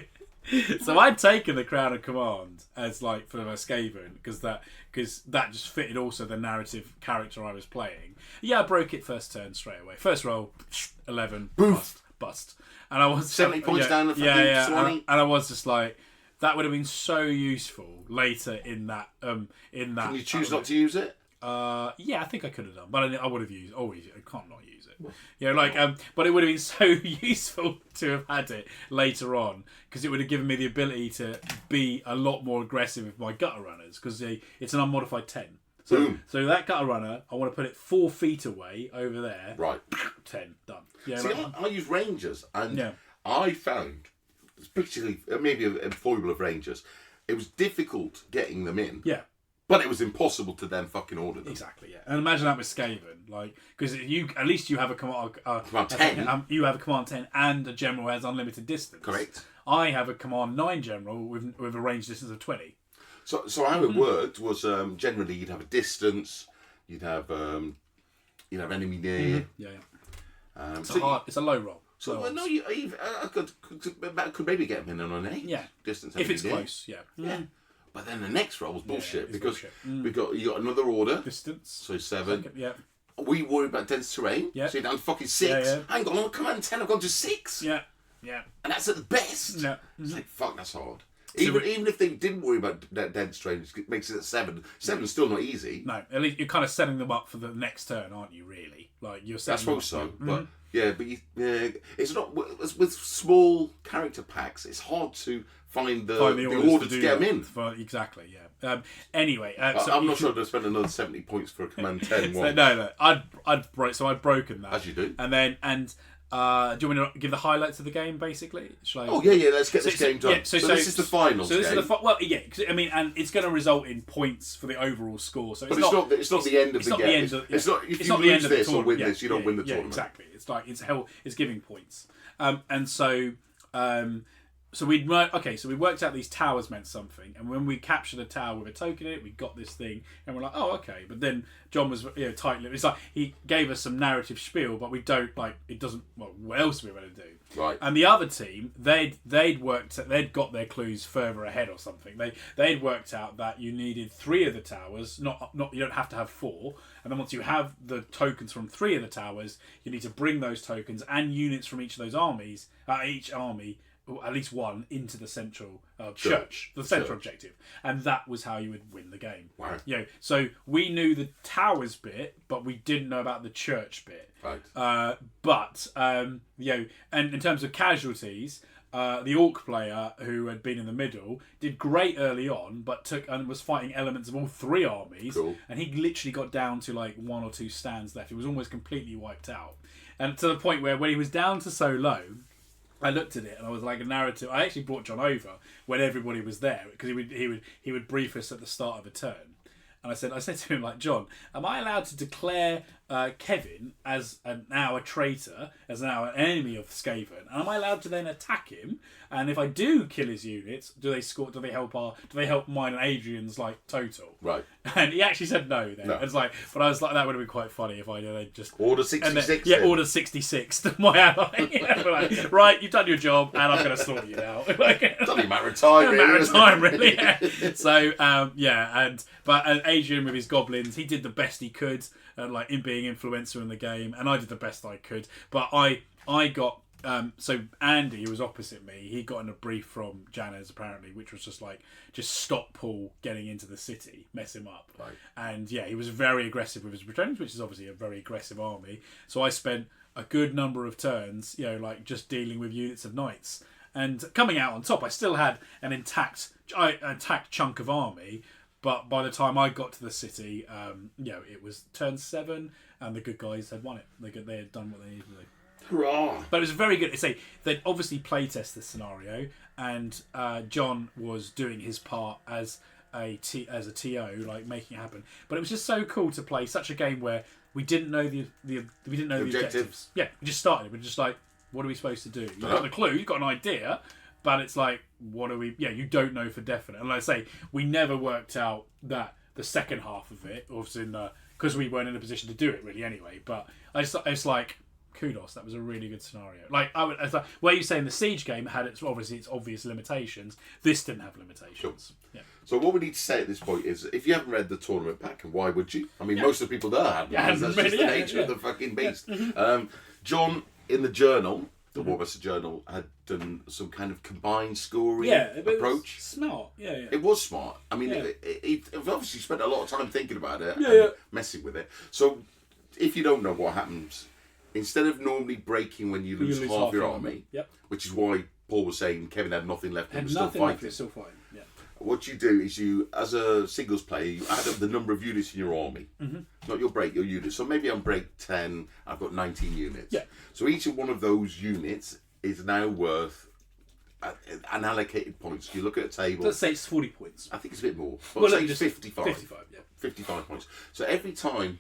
I'd taken the crown of command as for a Skaven because that just fitted also the narrative character I was playing. Yeah, I broke it first turn straight away. First roll, 11, bust. And I was 70 points down the and I was just that would have been so useful later in that. Can you choose not to use it? I think I could have done, but I would have used. Always, I can't not use it. But it would have been so useful to have had it later on because it would have given me the ability to be a lot more aggressive with my gutter runners because it's an unmodified 10. So that gutter runner, I want to put it 4 feet away over there. Right. 10 done. See, I use rangers, and I found, particularly maybe a foible of rangers, it was difficult getting them in. Yeah. But it was impossible to then fucking order them. Exactly, yeah. And imagine that with Skaven, because at least you have a command 10. You have a command 10 and a general who has unlimited distance. Correct. I have a command 9 general with a range distance of 20. So how it worked was generally you'd have a distance, you'd have enemy near. It's a low roll. So I could maybe get him in on an 8 distance. If it's close, yeah. But then the next roll was bullshit because you got another order distance. So 7. Second, we worry about dense terrain. So you're down to fucking 6. I ain't got on command 10. I've gone to 6. Yeah. And that's at the best. Yeah. It's fuck, that's hard. Even if they didn't worry about dense terrain, it makes it at 7. 7's still not easy. No, at least you're kind of setting them up for the next turn, aren't you? Really, you're setting. I suppose so, but it's not with small character packs. It's hard to find the order to get them in. Exactly, yeah. Anyway, I'm not sure to spend another 70 points for a command 10 one. No, I'd broken that. As you do. And then do you want to give the highlights of the game, basically? Let's get this game done. So this is the finals game. And it's going to result in points for the overall score. So it's not the end of the game. It's not if you lose this or win this, you don't win the tournament. Exactly. It's giving points. And so So we worked out these towers meant something, and when we captured a tower with a token in it, we got this thing, and we're like, oh, okay. But then John was tight-lipped. It's like he gave us some narrative spiel, but we don't it doesn't. Well, what else are we going to do? Right. And the other team, they'd got their clues further ahead or something. They'd worked out that you needed 3 of the towers, not you don't have to have 4. And then once you have the tokens from 3 of the towers, you need to bring those tokens and units from each of those armies, each army. At least one into the central church, the central objective, and that was how you would win the game. Wow. So we knew the towers bit, but we didn't know about the church bit. Right. And in terms of casualties, the orc player who had been in the middle did great early on, but was fighting elements of all 3 armies, and he literally got down to like 1 or 2 stands left. He was almost completely wiped out, and to the point where when he was down to so low, I looked at it and I was like a narrative. I actually brought John over when everybody was there because he would brief us at the start of a turn, and I said to him, like, John, am I allowed to declare Kevin as now a traitor, as now an enemy of Skaven, and am I allowed to then attack him? And if I do kill his units, do they score? Do they help mine and Adrian's like total? Right. And he actually said no. Then it's like, but I was like, that would have been quite funny if I just order 66. Order 66 to my ally. Like, right, you've done your job, and I'm going to slaughter you now. It's only a matter of time, really. Yeah. So but Adrian with his goblins, he did the best he could, like in being influencer in the game, and I did the best I could. But I got. So Andy, who was opposite me, he got in a brief from Janez apparently, which was just stop Paul getting into the city, mess him up. Right. And he was very aggressive with his Bretons, which is obviously a very aggressive army. So I spent a good number of turns, just dealing with units of knights. And coming out on top, I still had an intact chunk of army, but by the time I got to the city, it was turn 7, and the good guys had won it. They had done what they needed to do. Hurrah! But it was very good. They'd obviously playtest this scenario, and John was doing his part as a TO, like making it happen. But it was just so cool to play such a game where we didn't know the objectives. Yeah, we just started. We're just like, what are we supposed to do? You've got the clue, you've got an idea, but it's like, what are we? Yeah, you don't know for definite. And like I say, we never worked out that the second half of it, obviously, because we weren't in a position to do it really anyway. But it's like, kudos, that was a really good scenario. Where you saying the Siege game had its obvious limitations, this didn't have limitations. Sure. Yeah. So what we need to say at this point is, if you haven't read the tournament pack, and why would you? I mean, most of the people there haven't. That's just the nature of the fucking beast. Yeah. Mm-hmm. John, in the journal, the Warmaster journal, had done some kind of combined scoring approach. Was smart. Yeah. It was smart. I mean, it obviously spent a lot of time thinking about it and messing with it. So, if you don't know what happens, instead of normally breaking when you lose half your army, which is why Paul was saying Kevin had nothing left and was still fighting. Yeah. What you do is as a singles player, you add up the number of units in your army. Mm-hmm. Not your break, your units. So maybe on break 10, I've got 19 units. Yeah. So each of one of those units is now worth an allocated points. You look at a table. Let's say it's 40 points. I think it's a bit more. But say it's 55. 55, yeah. 55 points. So every time,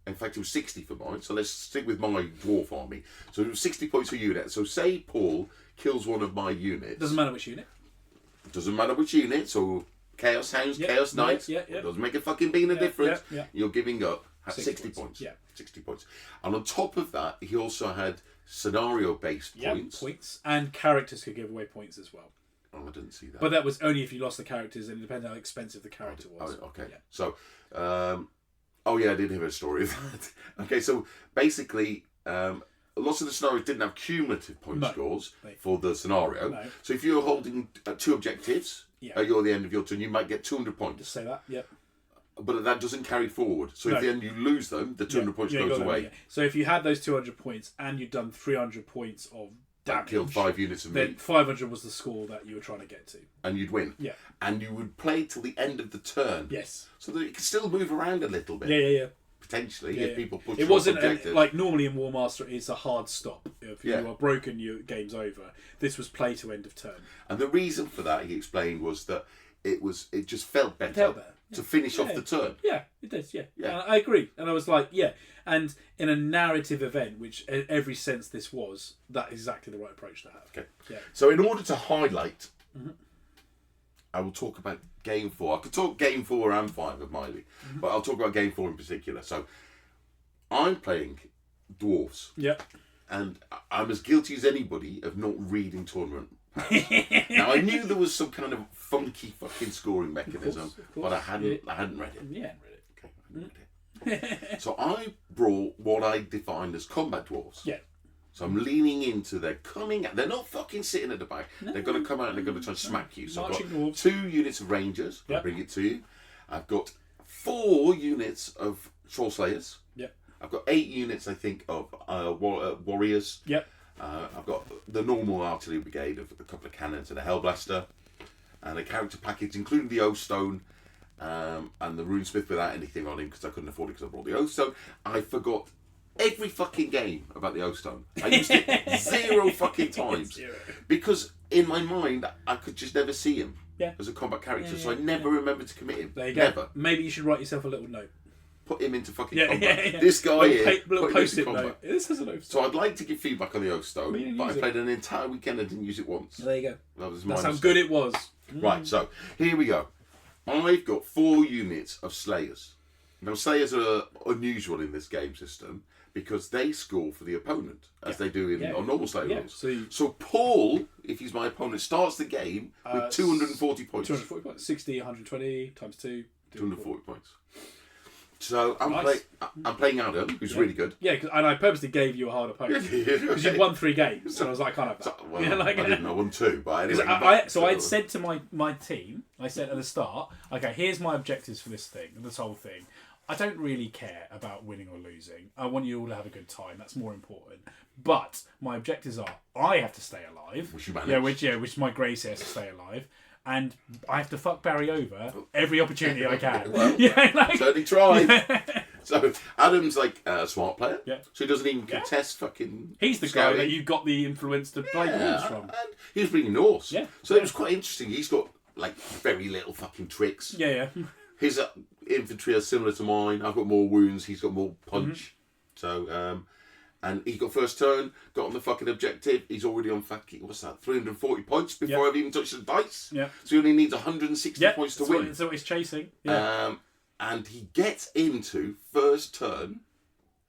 in fact, it was 60 for mine. So let's stick with my dwarf army. So it was 60 points per unit. So say Paul kills one of my units. Doesn't matter which unit. Doesn't matter which unit. So Chaos Hounds, Chaos Knights. Doesn't make a fucking bean of difference. You're giving up 60 points. Yeah. 60 points. And on top of that, he also had scenario-based points. And characters could give away points as well. Oh, I didn't see that. But that was only if you lost the characters, and it depended on how expensive the character was. Okay. Yeah. So, I did hear a story of that. Okay, so basically, lots of the scenarios didn't have cumulative point scores for the scenario. No. So if you're holding 2 objectives, you're at the end of your turn, you might get 200 points. Just say that, But that doesn't carry forward. So if then you lose them, the 200 points goes away. Yeah. So if you had those 200 points and you'd done 300 points of damage, killed 5 units of then meat, 500 was the score that you were trying to get to. And you'd win. Yeah. And you would play till the end of the turn. Yes. So that it could still move around a little bit. Yeah. Potentially, if people push it wasn't like normally in Warmaster it's a hard stop. If you are broken, your game's over. This was play to end of turn. And the reason for that, he explained, was that it just felt better to finish off the turn. Yeah, it did. Yeah. And I agree. And I was like, And in a narrative event, which in every sense this was, that is exactly the right approach to have. Okay. Yeah. So in order to highlight, I will talk about Game 4. I could talk Game 4 and 5 of my league, but I'll talk about Game 4 in particular. So I'm playing Dwarfs. Yep. And I'm as guilty as anybody of not reading tournament packs. Now I knew there was some kind of funky fucking scoring mechanism, of course. but I hadn't read it. Yeah, I hadn't read it. Okay, I hadn't read it. So I brought what I defined as combat dwarves. Yeah. So I'm leaning into they're coming out. They're not fucking sitting at the back. No, they're going to come out and they're going to try and smack you. So I've got dwarves. 2 units of rangers. I'll bring it to you. I've got 4 units of troll slayers. Yep. I've got 8 units, I think, of warriors. Yep. I've got the normal artillery brigade of a couple of cannons and a hellblaster, and a character package including the oath stone, and the runesmith without anything on him because I couldn't afford it because I brought the oath stone. I forgot every fucking game about the oath stone. I used it 0 fucking times because in my mind I could just never see him as a combat character, so I never remembered to commit him. There you go. Never. Maybe you should write yourself a little note. Put him into fucking combat. This guy here, little post-it note. This is an oath stone. So I'd like to give feedback on the oath stone, but I played an entire weekend and didn't use it once. There you go. That's how good it was. Right, so here we go. I've got 4 units of slayers. Now slayers are unusual in this game system because they score for the opponent, as they do on normal slayer rules. So Paul, if he's my opponent, starts the game with 240 points. 240 points. 60, 120 times 2. 240 points. So I'm playing Adam, who's really good. Yeah, and I purposely gave you a hard opponent because you'd won 3 games, so I was like, I can't have that. Well, I didn't. I won 2, but anyway. I'd said to my team, I said at the start, okay, here's my objectives for this whole thing. I don't really care about winning or losing. I want you all to have a good time. That's more important. But my objectives are, I have to stay alive. Which you manage. Which my Grace has to stay alive. And I have to fuck Barry over every opportunity I can. Well, certainly try. So Adam's like a smart player. Yeah. So he doesn't even contest fucking. He's the guy that you got the influence to play Norse from. And he was bringing Norse. Yeah. So it was quite interesting. He's got like very little fucking tricks. Yeah. His infantry are similar to mine. I've got more wounds. He's got more punch. So and he got first turn, got on the fucking objective. He's already on fucking, 340 points before I've even touched the dice. Yeah. So he only needs 160 points to win. That's what he's chasing. Yeah. And he gets into first turn,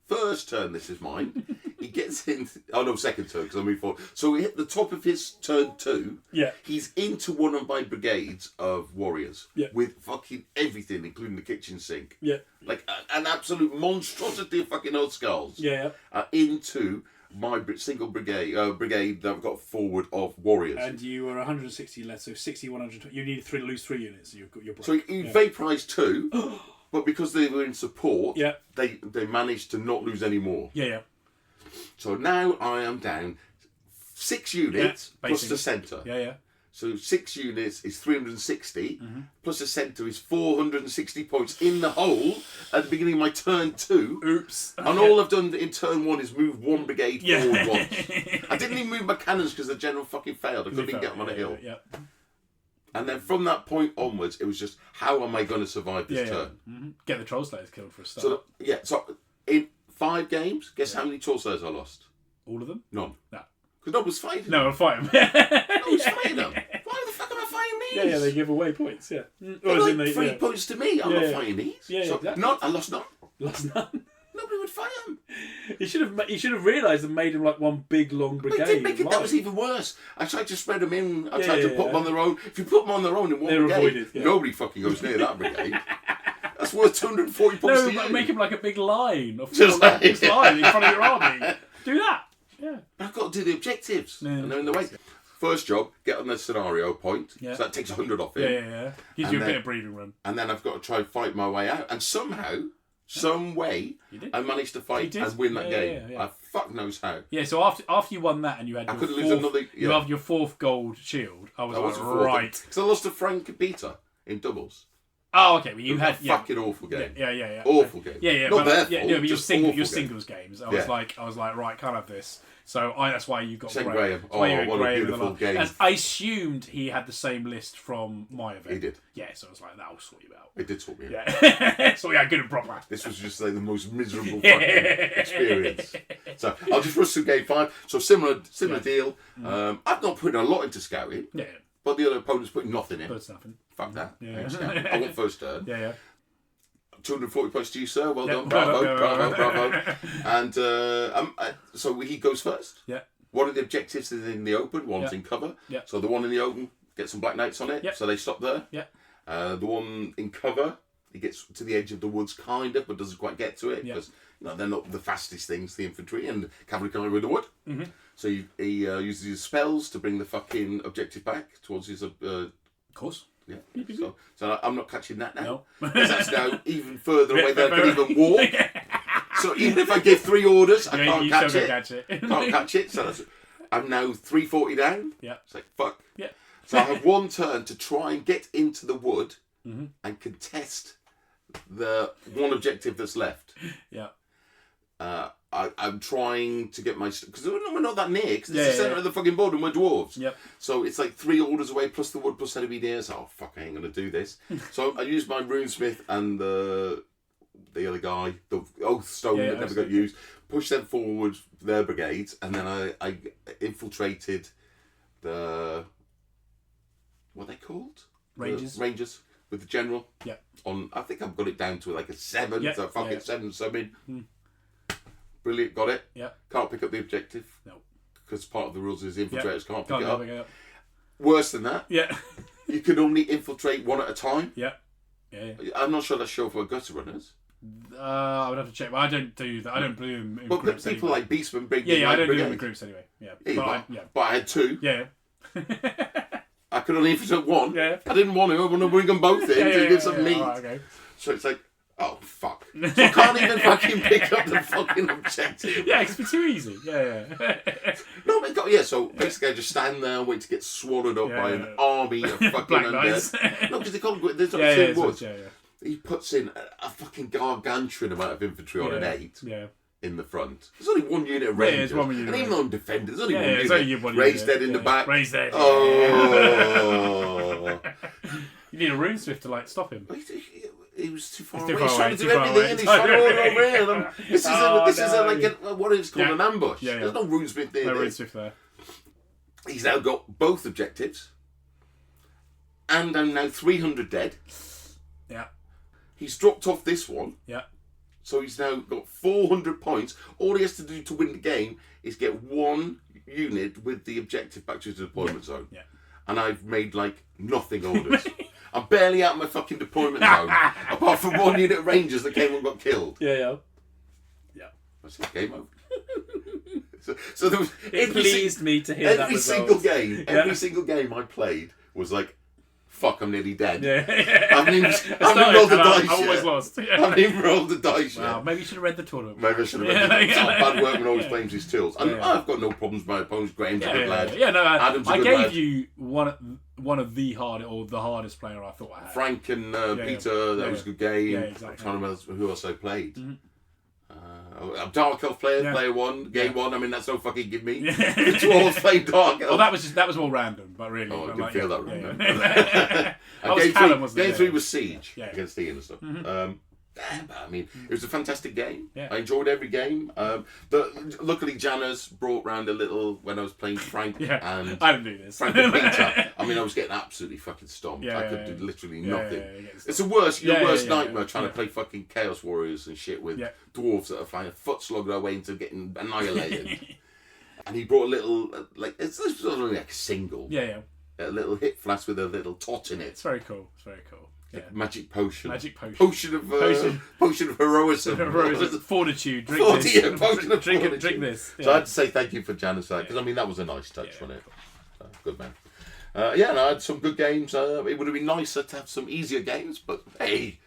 this is mine. He gets in, second turn because I moved forward. So he hit the top of his turn 2. Yeah. He's into one of my brigades of warriors. Yeah. With fucking everything, including the kitchen sink. Yeah. Like an absolute monstrosity of fucking old skulls. Yeah. Into my single brigade that I've got forward of warriors. And you were 160 less, so 60, 120. You need to lose 3 units. So you're broke. So he vaporised 2. But because they were in support, they managed to not lose any more. Yeah. So now I am down 6 units plus the centre. Yeah. So 6 units is 360, plus the centre is 460 points in the hole at the beginning of my turn 2. Oops. And all I've done in turn 1 is move 1 brigade forward once. I didn't even move my cannons because the general fucking failed. I couldn't even get them on a hill. Yeah. And then from that point onwards, it was just, how am I going to survive this turn? Mm-hmm. Get the troll slayers killed for a start. So in 5 games, guess how many troll slayers I lost? All of them? None. No. Because no one was fighting them. No one fighting No one was fighting them. Why the fuck am I fighting these? Yeah, they give away points, yeah. They're like 3 points to me. I'm not fighting these. Yeah, so exactly. I lost none. Lost none. Nobody would fight them. You should have realised and made him like one big long brigade. But it did make it, that was even worse. I tried to spread them in. I tried to put them on their own. If you put them on their own in one They're brigade, avoided, nobody fucking goes near that brigade. That's worth 240 points to you. Make him like a big line. Just like line in front of your army. Do that. Yeah. I've got to do the objectives. And they're in the way. First job, get on the scenario point. Yeah. So that takes 100 off him. Yeah. Gives you a bit of breathing room. And then I've got to try and fight my way out. And somehow, some way, I managed to fight and win that game. I fuck knows how. Yeah, so after you won that and you had you have your 4th gold shield, I was like, right. Because I lost to Frank and Peter in doubles. Oh, okay. Well, you had fucking awful game. Yeah. Awful game. Yeah. Not their fault. But your singles games. I was like, right, can't have this. So that's why you got Graham. Oh, what a beautiful game. And I assumed he had the same list from my event. He did. Yeah, so I was like, that'll sort you out. It did sort me out. Yeah. So good and proper. This was just like the most miserable fucking experience. So I'll just rush through game 5. So similar deal. I've not put a lot into scouting. Yeah. But the other opponent's putting nothing in. But nothing. Fuck that. Yeah. I want first turn. Yeah. 240 points to you, sir. Well done. Bravo. And so he goes first. Yeah. One of the objectives is in the open, one's in cover. Yeah. So the one in the open gets some Black Knights on it. Yeah. So they stop there. Yeah. The one in cover, he gets to the edge of the woods, kind of, but doesn't quite get to it because they're not the fastest things, the infantry, and cavalry can't with the wood. Mm-hmm. So he uses his spells to bring the fucking objective back towards his. Of course. Yeah. So I'm not catching that now. No. Because that's now even further away than I can even walk. So even if I give 3 orders, I can't catch it. Can't catch it. So I'm now 340 down. Yeah. It's like, fuck. Yeah. So I have one turn to try and get into the wood and contest the one objective that's left. Yeah. I'm trying to get my... Because we're not that near, because it's the centre of the fucking board and we're dwarves. Yep. So it's like 3 orders away, plus the wood, plus enemy nears. Oh, fuck, I ain't going to do this. So I used my runesmith and the other guy, the oath stone that never got used, pushed them forward, their brigades, and then I infiltrated the... What are they called? Rangers. With the general. Yeah. I think I've got it down to like a 7. Yep. So fucking 7 summon. Brilliant, got it. Yeah. Can't pick up the objective. No. Because part of the rules is infiltrators can't pick it up. Worse than that. Yeah. You can only infiltrate one at a time. Yeah. I'm not sure that's sure for gutter runners. I would have to check, but I don't do that. I don't do them in groups people anyway. like Beastman bring I don't do them in groups anyway. Yeah. But I had 2. Yeah. I could only infiltrate 1. Yeah. I didn't want to. I want to bring them both in to get some meat. Right, okay. So it's like, oh, fuck. So I can't even fucking pick up the fucking objective. Yeah, it's too easy. Yeah. No, so basically I just stand there and wait to get swallowed up by an army of fucking undead. No, because they can't, there's only 2 woods. He puts in a fucking gargantuan amount of infantry on an 8 in the front. There's only 1 unit of rangers. There's 1 unit. And even on defender, there's only 1 unit. Only 1 unit. Raised dead in the back. Raised dead. Oh. You need a runesmith to stop him. He was too far away. He's trying to do everything and he's trying to order over here. This is what is called an ambush. There's no runesmith there. No runesmith there. He's now got both objectives. And I'm now 300 dead. Yeah. He's dropped off this one. Yeah. So he's now got 400 points. All he has to do to win the game is get 1 unit with the objective back to his deployment zone. Yeah. And I've made nothing orders. I'm barely out of my fucking deployment zone. Apart from 1 unit of rangers that came and got killed. Yeah. That's it, game over. so there was... It pleased me to hear that Every single game I played was like, fuck, I'm nearly dead. Yeah. I haven't even rolled the dice yet. I always lost. I haven't even rolled the dice yet. Maybe you should have read the tournament. Maybe I should have read the tournament. Bad workman always blames his tools. I've got no problems with my opponents. Graham's a good lad. Yeah, no, Adam's a I good gave lad. you one of the hardest player I thought I had. Frank and Peter, that was a good game. Yeah, exactly. I'm trying to remember who else I played. Mm-hmm. Dark Elf player 1, game 1. I mean, that's no fucking give me. The dwarves played Dark Elf. Well, that was more random, but really. Oh, I didn't feel that random. Game 3 was Siege against Ian and stuff. Mm-hmm. I mean, it was a fantastic game. Yeah. I enjoyed every game. Luckily, Jana's brought round a little when I was playing Frank and I didn't do this. Frank and Peter. I mean, I was getting absolutely fucking stomped. I could do literally nothing. It's your worst nightmare trying to play fucking Chaos Warriors and shit with dwarves that are finding foot slogging their way into getting annihilated. And he brought a little, this was only like a single. Yeah. A little hit flask with a little tot in it. It's very cool. Yeah. Magic potion. Potion of heroism. Fortitude. Drink this. Drink this. Yeah. So I had to say thank you for Janice for that, because I mean that was a nice touch, wasn't it? Good man. I had some good games. It would have been nicer to have some easier games, but hey.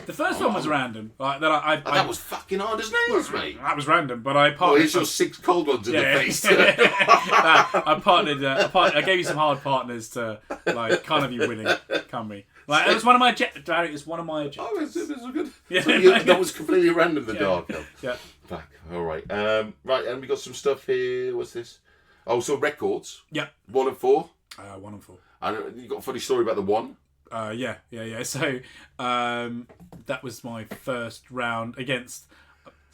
The first one was random. That was fucking hard as nails, mate. That was random, but I partnered. Here's your 6 cold ones in the face. I partnered. I gave you some hard partners to can't have you winning, can we? Like it was one of my Barry, it's one of my objectives. Oh, it was good. Yeah. So that was completely random. The Dark Elf. Yeah. Back. All right. Right, and we got some stuff here. What's this? Oh, so records. Yeah. 1 and 4. 1 and 4. And you got a funny story about the 1. Yeah. So that was my first round against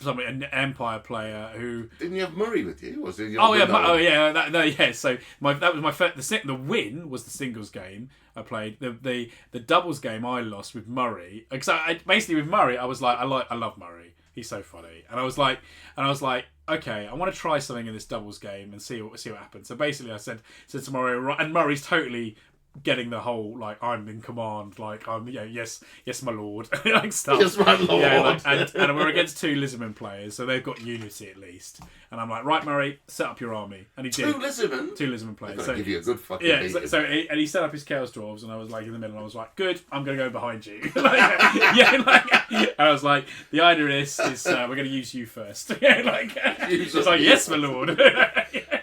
an Empire player who didn't you have Murray with you? Was it? So that was my first. The win was the singles game I played. The doubles game I lost with Murray. Because basically with Murray, I was like, I love Murray. He's so funny, and I was like, okay, I want to try something in this doubles game and see what happens. So basically, I said to Murray, and Murray's totally getting the whole like I'm in command, like I'm yes my lord, like stuff. Yes, my lord. Yeah, and we're against 2 Lisbon players, so they've got unity at least. And I'm like, right, Murray, set up your army, and he did. 2 Lisbon players. So give you a good fucking beating. And he set up his Chaos Dwarves, and I was like in the middle, and I was like, good, I'm gonna go behind you. and I was like, the idea is we're gonna use you first. It's like yes, my lord.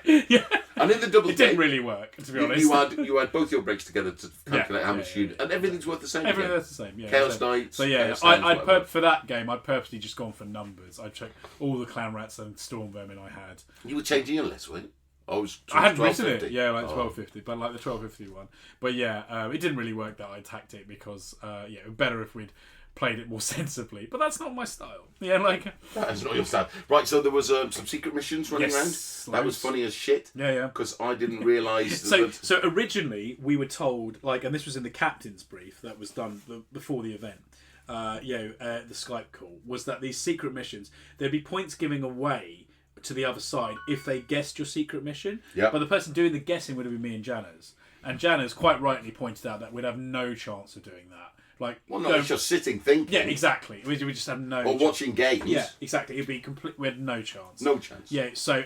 Yeah. And in the double it didn't really work, to be honest. You had both your breaks together to calculate how much you... And everything's worth the same. Everything's the same, yeah. Chaos Knights. So yeah, for that game, I'd purposely just gone for numbers. I checked all the Clan Rats and Storm Vermin I had. You were changing your list, weren't you? I hadn't written it. Yeah, like 1250, but like the 1250 one. But yeah, it didn't really work that I attacked it because, it would be better if we'd played it more sensibly, but that's not my style. Yeah, like that's not your style. Right, so there was some secret missions running around. That was funny as shit. Yeah. Because I didn't realise. So originally we were told, like, and this was in the captain's brief that was done before the event. The Skype call was that these secret missions, there'd be points giving away to the other side if they guessed your secret mission. Yeah. But the person doing the guessing would have been me and Janners. And Janners quite rightly pointed out that we'd have no chance of doing that. Like, it's just sitting thinking. Yeah, exactly. We just have no. Or watching games. Yeah, exactly. It'd be complete. We had no chance. No chance. Yeah. So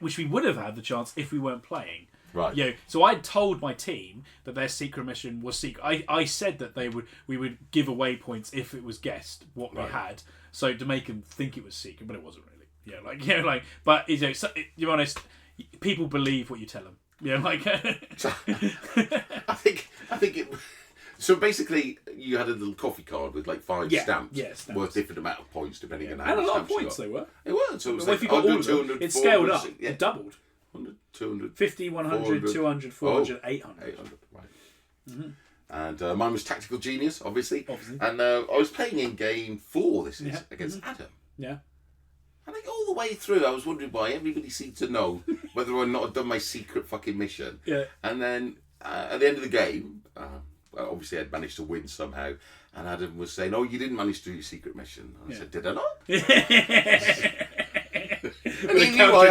which we would have had the chance if we weren't playing. Right. Yeah. So I told my team that their secret mission was secret. I said that we would give away points if it was guessed what they had. So to make them think it was secret, but it wasn't really. Yeah. But to be honest, people believe what you tell them. Yeah. I think it. So basically, you had a little coffee card with like 5 stamps, worth different amount of points depending on how many and a lot of stamps points they were. It was. So it was if you got all of them, it scaled up. It doubled. 100, 200, 50, 100, 200, 400, 800. 800, right. Mm-hmm. And mine was Tactical Genius, obviously. And I was playing in game 4, against Adam. Yeah. And all the way through, I was wondering why everybody seemed to know whether or not I'd done my secret fucking mission. Yeah. And then at the end of the game... obviously I'd managed to win somehow, and Adam was saying, "Oh, you didn't manage to do your secret mission." I said, "Did I not?" And he knew I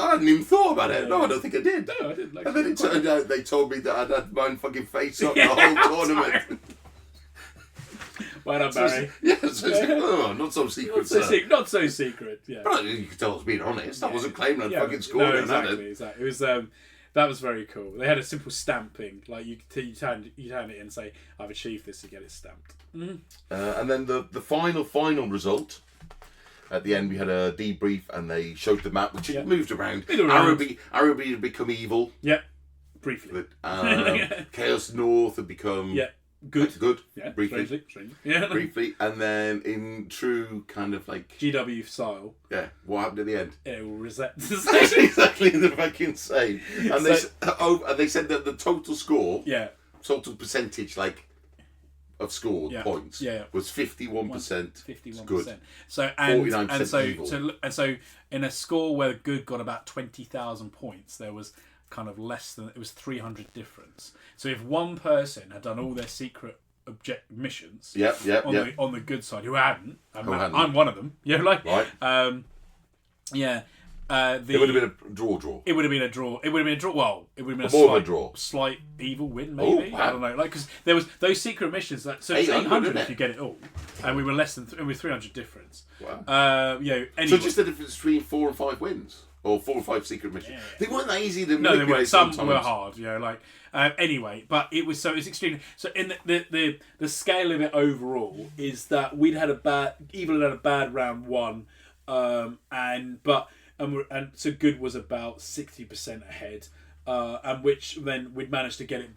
hadn't even thought about it. No, I don't think I did. No, I didn't. And then it turned out they told me that I'd had my own fucking face up the whole tournament. Well done, Barry. Not so secret, not so secret. Yeah. But you could tell I was being honest. I wasn't claiming I'd fucking scored it. Exactly. It was. That was very cool. They had a simple stamping, like you turn it in and say, "I've achieved this," to get it stamped. Mm-hmm. And then the final result. At the end, we had a debrief, and they showed the map, which had moved around. Araby had become evil. Yeah, briefly. Chaos North had become good. Yeah, briefly. Yeah, briefly, and then in true kind of like GW style. Yeah, what happened at the end? It will reset. That's exactly the fucking same. And they said that the total score, total percentage of scored points, was 51%. 51%. Good. So 49% evil. So in a score where good got about 20,000 points, there was kind of less than, it was 300 difference. So if one person had done all their secret missions on the good side, who hadn't, I'm one of them. Right. It would have been a draw. It would have been a draw. Well, it would have been more of a draw. Slight evil win, maybe. Wow. I don't know. Because there was those secret missions. So it's 800 if you get it all, and we were less than. It was 300 difference. Wow. Anyway. So just the difference between 4 and 5 wins, or 4 or 5 secret missions. Yeah. They weren't that easy to manipulate. No, they weren't. Some sometimes. were hard. Anyway, but it was extremely. So in the scale of it overall is that Evil had a bad round 1, and so good was about 60% ahead. and which then we'd managed to get it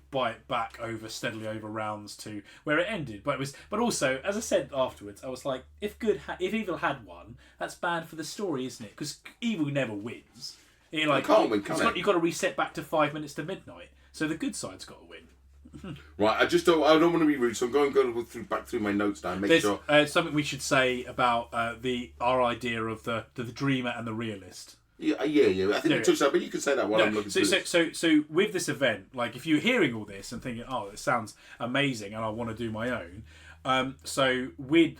back steadily over rounds to where it ended. But also, as I said afterwards, I was like, if evil had won, that's bad for the story, isn't it? Because evil never wins. You're like, can't win, you've got to reset back to 5 minutes to midnight. So the good side's got to win. Right, I don't want to be rude, so I'm going to go back through my notes now and make sure. Something we should say about our idea of the dreamer and the realist. Yeah. I think we touched that, but you can say that while I'm looking through this. So with this event, like if you're hearing all this and thinking, oh, it sounds amazing and I want to do my own, so we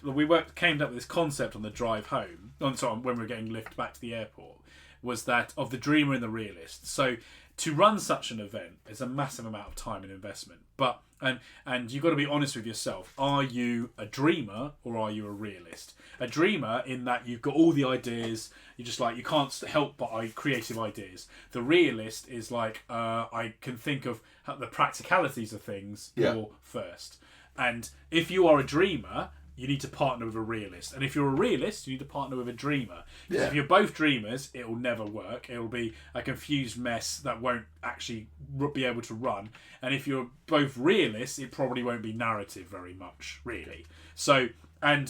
came up with this concept on the drive home, when we were getting lifted back to the airport, was that of the dreamer and the realist. So to run such an event is a massive amount of time and investment. But and you've got to be honest with yourself. Are you a dreamer or are you a realist? A dreamer in that you've got all the ideas. You're just like, you can't help but creative ideas. The realist is like, I can think of the practicalities of things more first. And if you are a dreamer, you need to partner with a realist. And if you're a realist, you need to partner with a dreamer. Because if you're both dreamers, it will never work. It will be a confused mess that won't actually be able to run. And if you're both realists, it probably won't be narrative very much, really. So, in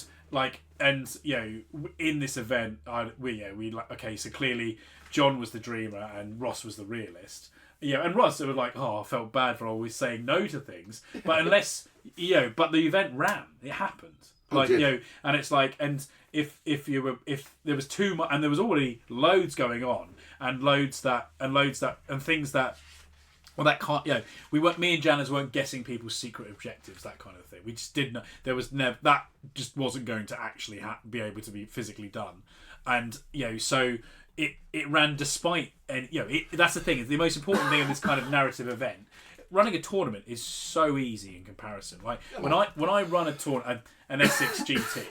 this event, so clearly John was the dreamer and Ross was the realist. And Ross was like, I felt bad for always saying no to things. But but the event ran. It happened. And it's like, and if there was too much, and there was already loads going on, and things that, well, that can't, me and Janice weren't guessing people's secret objectives, that kind of thing. We just didn't know. There was never, that just wasn't going to actually be able to be physically done. And, so it ran despite, and, that's the thing, the most important thing in this kind of narrative event. Running a tournament is so easy in comparison. Like when I run a tournament, an S6 GT,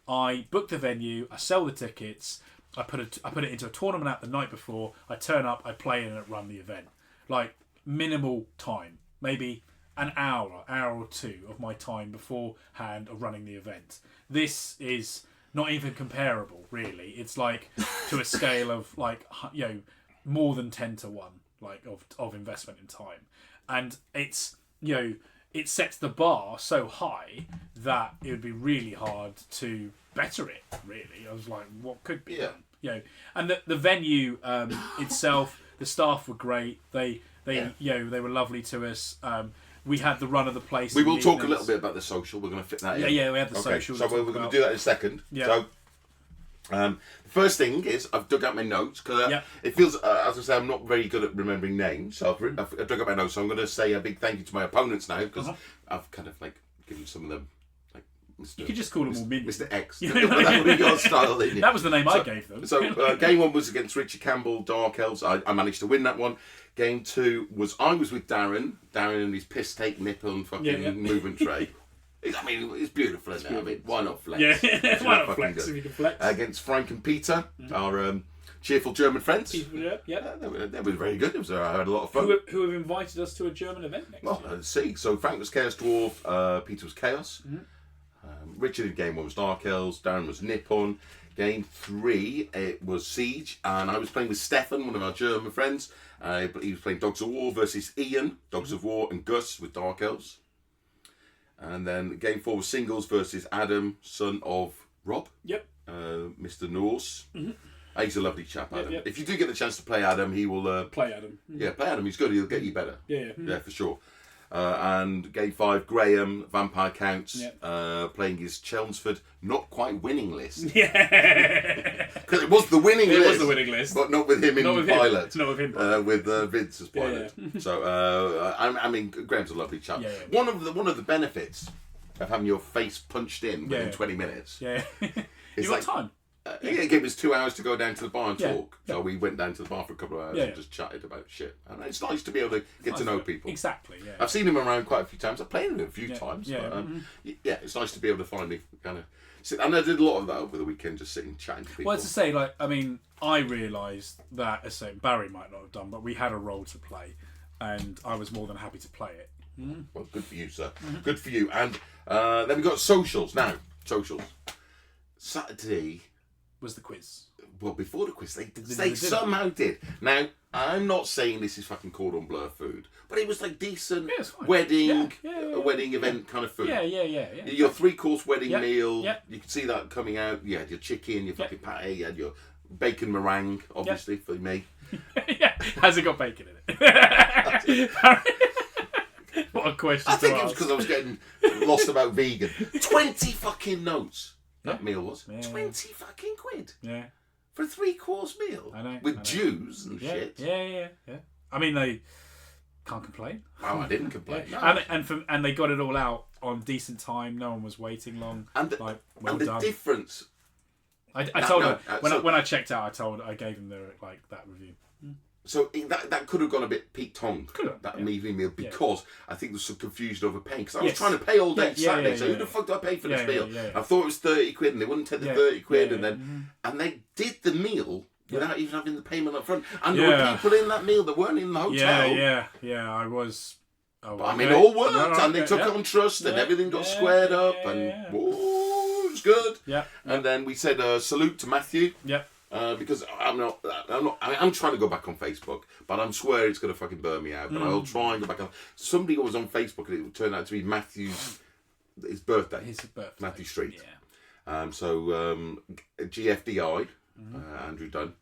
I book the venue, I sell the tickets, I put it into a tournament out the night before. I turn up, I play in it, run the event. Like minimal time, maybe an hour or two of my time beforehand of running the event. This is not even comparable, really. It's like to a scale of like more than 10 to 1, like of investment in time. And it's, it sets the bar so high that it would be really hard to better it, really. I was like, what could be done? And the venue itself, the staff were great. They were lovely to us. We had the run of the place. We will talk a little bit about the social. We're going to fit that in. Yeah, we had the social. So we're going to do that in a second. Yeah. So, the first thing is I've dug out my notes because it feels, as I say, I'm not very good at remembering names. So I've dug out my notes. So I'm going to say a big thank you to my opponents now because I've kind of given some of them Mr. You could just call them all minions. Mr. X. That would be your style, didn't you? That was the name I gave them. So game 1 was against Richard Campbell, Dark Elves. I managed to win that one. Game 2 was I was with Darren and his piss take nip on fucking movement tray. I mean, it's beautiful, isn't it? I mean, why not flex? Yeah, why not flex if you can flex? Against Frank and Peter, our cheerful German friends. They were very good. I had a lot of fun. Who have invited us to a German event next year? Let's see. So Frank was Chaos Dwarf, Peter was Chaos. Mm-hmm. Richard in game 1 was Dark Elves, Darren was Nippon. Game 3, it was Siege, and I was playing with Stefan, one of our German friends. But he was playing Dogs of War versus Ian, Dogs of War, and Gus with Dark Elves. And then game 4 was Singles versus Adam, son of Rob. Yep. Mr. Norse. Mm-hmm. He's a lovely chap, Adam. Yep. If you do get the chance to play Adam, he will... play Adam. Mm-hmm. Yeah, play Adam. He's good. He'll get you better. Yeah. Yeah, for sure. And game 5, Graham, Vampire Counts, playing his Chelmsford not quite winning list. Yeah. Because it was the winning list. It was the winning list. But not with him in pilot. Not with him. With Vince as pilot. Yeah. So, I mean, Graham's a lovely chap. Yeah. One of the benefits of having your face punched in within 20 minutes. Yeah. You got time. It gave us 2 hours to go down to the bar and talk. So we went down to the bar for a couple of hours and just chatted about shit. And it's nice to be able to get to know people. Exactly, yeah. I've seen him around quite a few times. I've played him a few times. Yeah. But, it's nice to be able to finally kind of sit. And I did a lot of that over the weekend, just sitting chatting to people. Well, to say, I realised that, as I say, Barry might not have done, but we had a role to play. And I was more than happy to play it. Mm-hmm. Well, good for you, sir. Mm-hmm. Good for you. And then we've got socials now. Socials. Saturday... was the quiz. Well, before the quiz, they somehow did. Now, I'm not saying this is fucking cordon bleu food, but it was like decent wedding event kind of food. Yeah. Your 3-course wedding meal, you could see that coming out. You had your chicken, your fucking pate, you had your bacon meringue, obviously, for me. Has it got bacon in it? What a question. I think it was because I was getting lost about vegan. 20 fucking notes. That meal was 20 fucking quid. Yeah. For a 3-course meal. I know. With Jews and shit. Yeah. I mean, they can't complain. Oh, I didn't complain. No. And they got it all out on decent time. No one was waiting long. And the difference. I told her when I checked out. I gave him that review. So that could have gone a bit peak-tongued, that evening meal, because I think there's some confusion over paying. Because I was trying to pay all day Saturday, so who the fuck do I pay for this meal? I thought it was 30 quid, and they wouldn't take the 30 quid, and they did the meal without even having the payment up front. And there were people in that meal that weren't in the hotel. Yeah, I was... But, I mean, it all worked, and they took it on trust, and everything got squared up, and it was good. Yeah. And then we said salute to Matthew. Yeah. Because I'm trying to go back on Facebook, but I'm swear it's going to fucking burn me out. But I'll try and go back on. Somebody was on Facebook, and it turned out to be his birthday. Matthew Street. Yeah. GFDI, Andrew Dunn,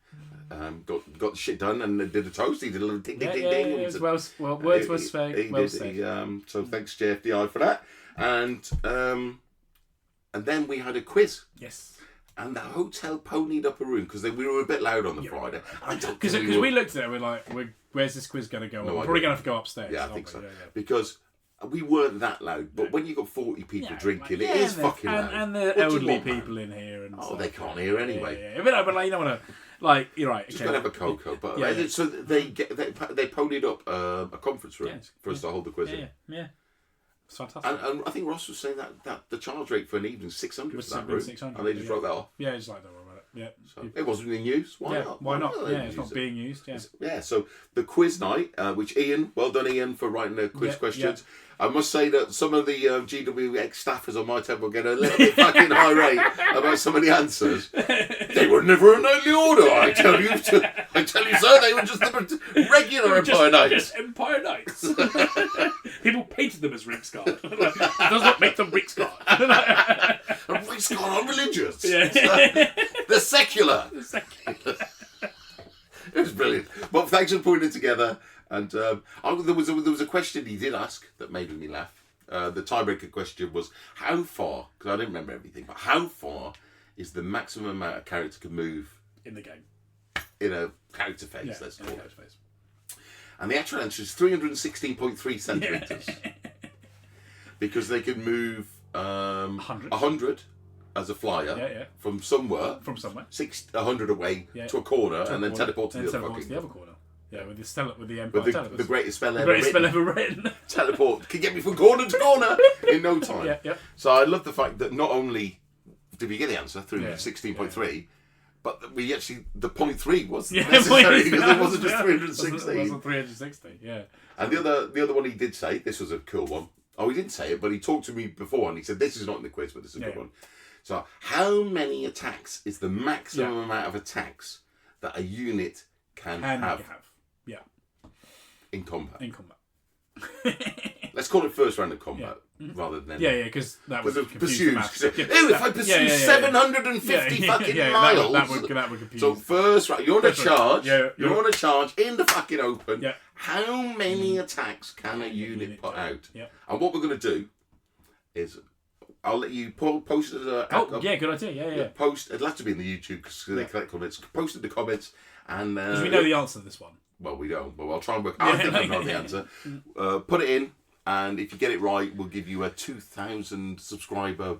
got the shit done, and did a toast. He did a little ding ding ding ding. It was words were said. Well said. So thanks GFDI for that, and then we had a quiz. Yes. And the hotel ponied up a room because we were a bit loud on the Friday. Because we looked at it, we're like, where's this quiz going to go? We're probably going to have to go upstairs. Yeah, I think so. Yeah. Because we weren't that loud, but when you got 40 people drinking, it is fucking loud. And the elderly people in here. And they can't hear anyway. Yeah. But you don't want to, you're right. Just going to have a cocoa. But so they ponied up a conference room for us to hold the quiz in. Yeah. It's fantastic. And I think Ross was saying that the charge rate for an evening is 600 for that room. 600, and they just wrote that off. Yeah, it's like, don't worry about it. Yeah. So it wasn't in use. Why not? Why not? Yeah, it's not being used. Yeah. So the quiz night, which well done Ian for writing the quiz questions. Yeah. I must say that some of the GWX staffers on my table get a little bit fucking irate about some of the answers. They were never a nightly order, I tell you, sir. They were just the regular Empire Nights. Just Empire Nights. People painted them as Riksgard. It does not make them Riksgard. Riksgard are religious. Yeah. They're secular. It was brilliant. But thanks for putting it together. And there was a question he did ask that made me laugh. The tiebreaker question was, how far, because I didn't remember everything, but how far is the maximum amount a character can move in the game? In a character phase, let's call it. And the actual answer is 316.3 centimetres. Because they can move 100 as a flyer from somewhere. 100 away to a corner and then teleport to the other corner. Yeah, with the Empire the greatest spell ever written. Teleport can get me from corner to corner in no time. Yeah. So I love the fact that not only did we get the answer, 316.3, but we actually, the 0.3 was necessary because it wasn't just 316. It wasn't 360, yeah. And the other one he did say, this was a cool one. Oh, he didn't say it, but he talked to me before and he said, this is not in the quiz, but this is a good one. So, how many attacks is the maximum amount of attacks that a unit can have? Yeah. In combat. Let's call it first round of combat rather than... Yeah, because that was pursues. If I pursue 750 fucking miles... That would confuse. So first round, you're on a charge. You're on a charge in the fucking open. Yeah. How many attacks can a unit put out? Yeah. And what we're going to do is... I'll let you post it as a... good idea. Yeah. Post... It'll have to be in the YouTube because they collect comments. Post in the comments and... Because we know the answer to this one. Well, we don't. But I'll try and work... I think I know the answer. Put it in, and if you get it right, we'll give you a 2,000 subscriber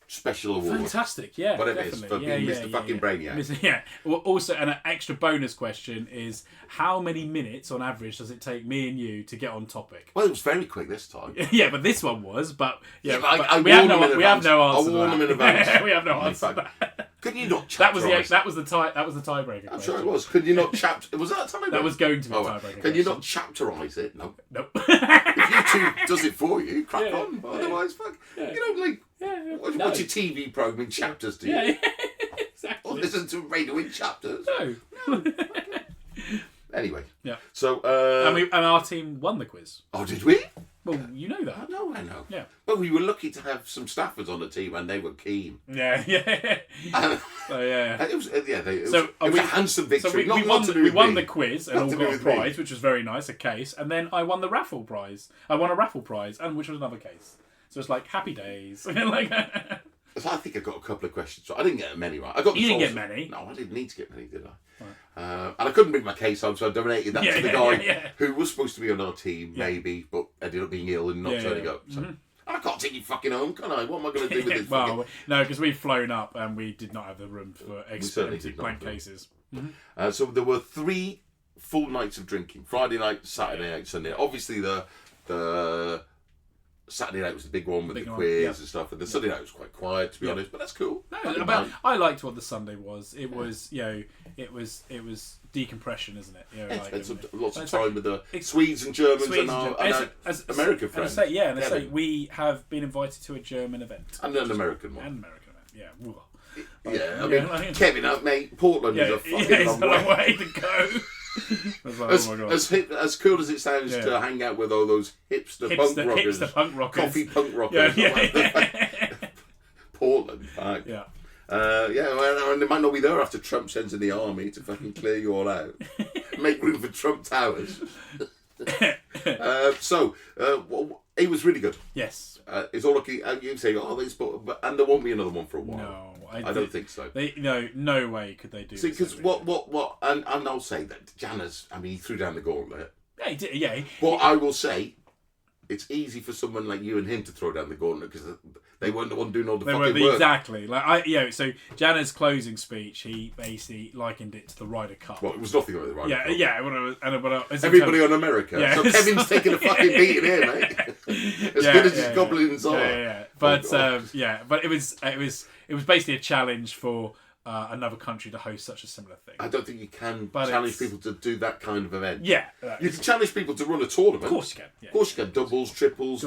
special award. Fantastic, yeah. Whatever it is, for being Mr. fucking Brainiac. Yeah. Well, also, an extra bonus question is, how many minutes on average does it take me and you to get on topic? Well, it was very quick this time. Yeah, but this one was, but... we have no answer. We have no answer. I'll warn them in advance. We have no answer to that. Could you not chapterise? That was the tiebreaker. I'm sure it was. Could you not Was that a tiebreaker? That was going to be a tiebreaker. Can you not chapterise it? No. Nope. If YouTube does it for you, crack on. But otherwise, fuck. You know, watch your TV program in chapters, do you? Yeah, exactly. not listen to Radio Win chapters. No. Anyway. Yeah. So. And our team won the quiz. Oh, did we? Well, you know that. I know. Yeah. But we were lucky to have some Staffords on the team, and they were keen. Yeah. So yeah. It was a handsome victory. So we won the quiz and all got a prize, which was very nice, a case, and then I won the raffle prize. I won a raffle prize, and which was another case. So it's like happy days. Like. So I think I got a couple of questions. I didn't get many right. I got. You didn't get many. No, I didn't need to get many, did I? Right. And I couldn't bring my case home, so I donated that to the guy who was supposed to be on our team, maybe, but ended up being ill and not turning up. So. I can't take you fucking home, can I? What am I going to do with this? Well, no, because we've flown up and we did not have the room for expensive blank cases. Mm-hmm. So there were 3 full nights of drinking: Friday night, Saturday night, Sunday. Obviously, the Saturday night was the big one with the quiz and stuff, and the Sunday night was quite quiet, to be honest. But that's cool. No, I liked what the Sunday was. It was, it was decompression, isn't it? Spent lots of time with the Swedes and Germans and our American friends. And I say we have been invited to a German event and an American one. Yeah. I mean, Kevin, mate, Portland is a fucking long way to go. As cool as it sounds to hang out with all those hipster punk rockers, coffee punk rockers, Portland, and they might not be there after Trump sends in the army to fucking clear you all out, make room for Trump Towers. So it was really good. Yes, it's all looking. You say, and there won't be another one for a while. No. I don't think so. No way could they do. See, because what, and I'll say that Janner's. I mean, he threw down the gauntlet. Yeah, he did. Yeah. But I will say, it's easy for someone like you and him to throw down the gauntlet because they weren't the one doing all the fucking work. Exactly. So Janner's closing speech, he basically likened it to the Ryder Cup. Well, it was nothing like the Ryder Cup. Yeah. Everybody on America. Yeah. So Kevin's taking a fucking beating here, mate. As good as his goblins are. Yeah. But but it was basically a challenge for another country to host such a similar thing. I don't think you can challenge people to do that kind of event. Yeah. You can challenge people to run a tournament. Of course you can. Yeah. Of course you can. Doubles, triples,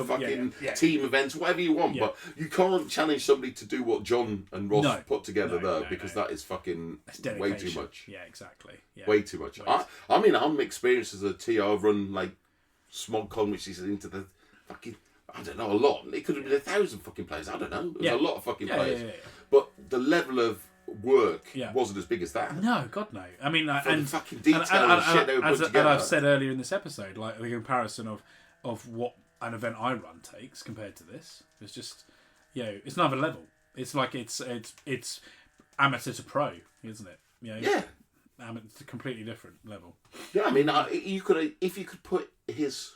team events, whatever you want. Yeah. But you can't challenge somebody to do what John and Ross put together because that is fucking way too much. Yeah, exactly. Yeah. Way too much. I mean, I'm experienced as a TR. I've run like SmogCon, which is into the fucking... I don't know, a lot. It could have been 1,000 fucking players. I don't know. There's a lot of fucking players. Yeah. But the level of work wasn't as big as that. No, God no. I mean, and fucking detail and shit they were put together. And I've said earlier in this episode, like the comparison of what an event I run takes compared to this, it's just, it's another level. It's like it's amateur to pro, isn't it? Yeah. It's a completely different level. Yeah, I mean, if you could put his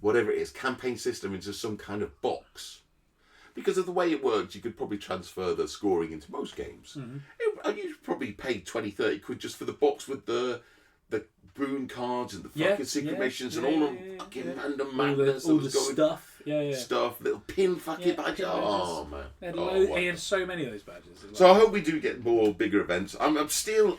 whatever it is campaign system into some kind of box. Because of the way it works, you could probably transfer the scoring into most games. Mm-hmm. You'd probably pay 20, 30 quid just for the box with the boon cards and the fucking secret missions and all the fucking random madness. All the stuff. Stuff, little pin fucking badges. Oh, man. He had so many of those badges. So I hope we do get more bigger events. I'm still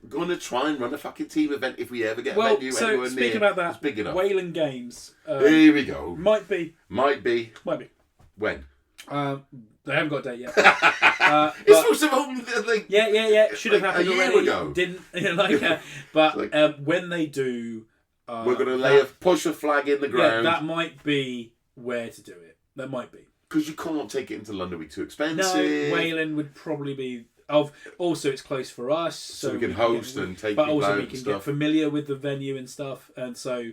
going to try and run a fucking team event if we ever get a venue anywhere near. Speaking about that, big enough. Wayland Games. Here we go. Might be. When? They haven't got a date yet. It's supposed to have opened. Yeah. Should have happened a year already. ago. Didn't. But when they do, we're going to push a flag in the ground. Yeah, that might be where to do it. That might be because you can't take it into London. It'd be too expensive. No, Wayland would probably be. Also, it's close for us, so we can host and take. But also, we can get familiar with the venue and stuff, and so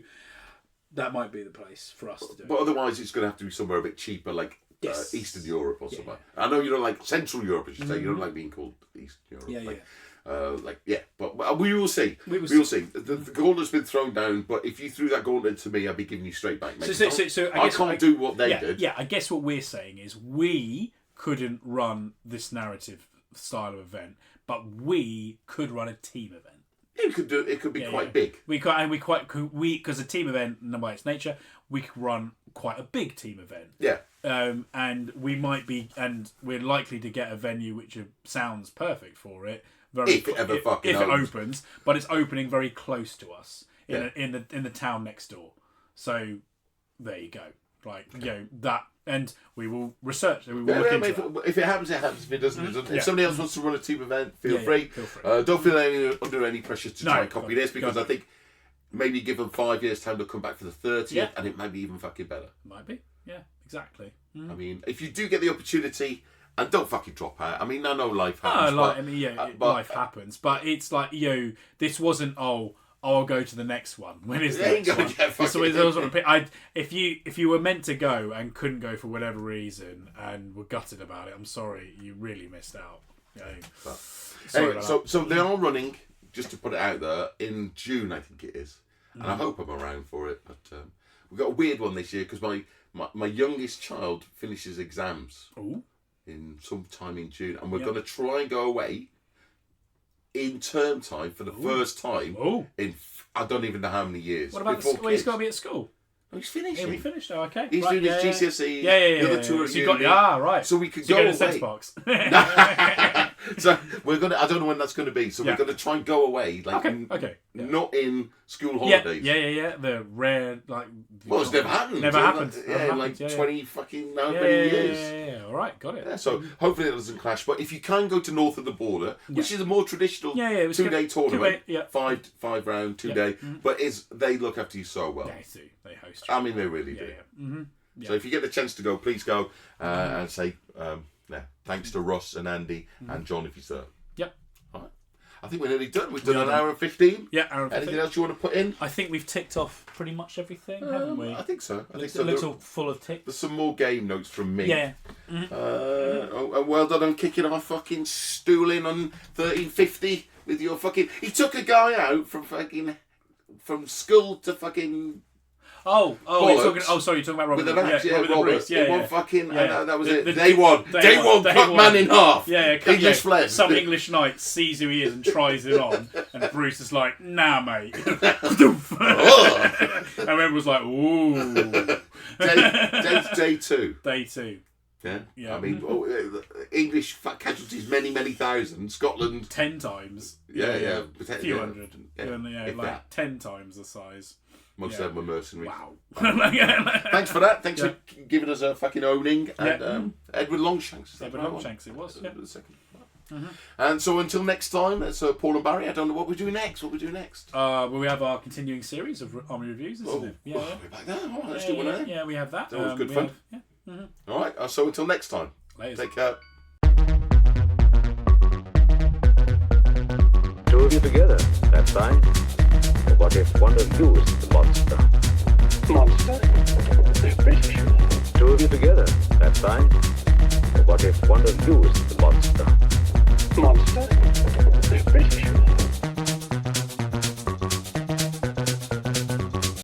that might be the place for us to do. But otherwise, it's going to have to be somewhere a bit cheaper, like Eastern Europe or somewhere. I know you don't like Central Europe, I should say. You don't like being called Eastern Europe. But we will see. We will see. The gauntlet's been thrown down, but if you threw that gauntlet to me, I'd be giving you straight back. So I can't do what they did. Yeah, I guess what we're saying is we couldn't run this narrative style of event, but we could run a team event. You could do it. It could be quite big. Because a team event, by its nature, we could run quite a big team event. Yeah. And we might be, and we're likely to get a venue which sounds perfect for it. If it opens, but it's opening very close to us in the town next door. So there you go. Like, that, and we will research and we will look into that. If it happens, it happens. If it doesn't, it doesn't. If somebody else wants to run a team event, feel free. Feel free. Don't feel under any pressure to try and copy this, because I think maybe give them 5 years' time to come back for the 30th, and it might be even fucking better. Might be, yeah, exactly. I mean, if you do get the opportunity, and don't fucking drop out. I mean, I know life happens. Life happens, but it's like, this wasn't, I'll go to the next one. When is the next one? If you were meant to go and couldn't go for whatever reason and were gutted about it, I'm sorry, you really missed out. So they are running, just to put it out there, in June, I think it is, and I hope I'm around for it. But we've got a weird one this year because my youngest child finishes exams in some time in June, and we're going to try and go away in term time for the first time in I don't even know how many years. What about he's got to be at school? Oh, he's finished. Yeah, we finished. Oh, okay. He's doing his GCSE. The other two So you got right. So we could go away. Box. So we're gonna. I don't know when that's going to be. So we're going to try and go away, like not in school holidays. Yeah. The rare Well, it's never happened. Never happened. 20 fucking how many years. Yeah. All right, got it. Yeah, so hopefully it doesn't clash. But if you can go to north of the border, which is a more traditional 2-day tournament, 5 round 2 day, but they look after you so well. They do. They host you. I mean, they really do. Yeah. So if you get the chance to go, please go and say thanks to Ross and Andy and John if you're there. Yep. All right. I think we're nearly done. We've done an hour and 15. Yeah, hour and 15. Anything else you want to put in? I think we've ticked off pretty much everything, haven't we? I think so. It looks all full of ticks. There's some more game notes from me. Yeah. Well done on kicking off fucking Stirling on 1350 with your fucking... He took a guy out from school to fucking... you're talking about Robin. With an axe, Robert. One fucking... that was it. Day one. Day one, cut man in half. English fled. Some English knight sees who he is and tries it on, and Bruce is like, nah, mate. And everyone was like, ooh. Day two. Day two. Yeah. I mean, English casualties, many, many thousand. Scotland... 10 times. Yeah. A few hundred. Like 10 times the size. Most of them were mercenaries. Wow. Thanks for that. Thanks for giving us a fucking owning. And Edward Longshanks. Edward Longshanks, it was. The second. And so until next time, it's Paul and Barry. I don't know what we do next. Well, we have our continuing series of Army reviews, isn't it? Yeah. We're back there. All right, let's do one of them. Yeah, we have that. That was good fun. All right. So until next time. Later. Take care. Two of you together. That's fine. But what if one of you is the monster? Monster? They're British. Two of you together. That's fine. But what if one of you is the monster? Monster?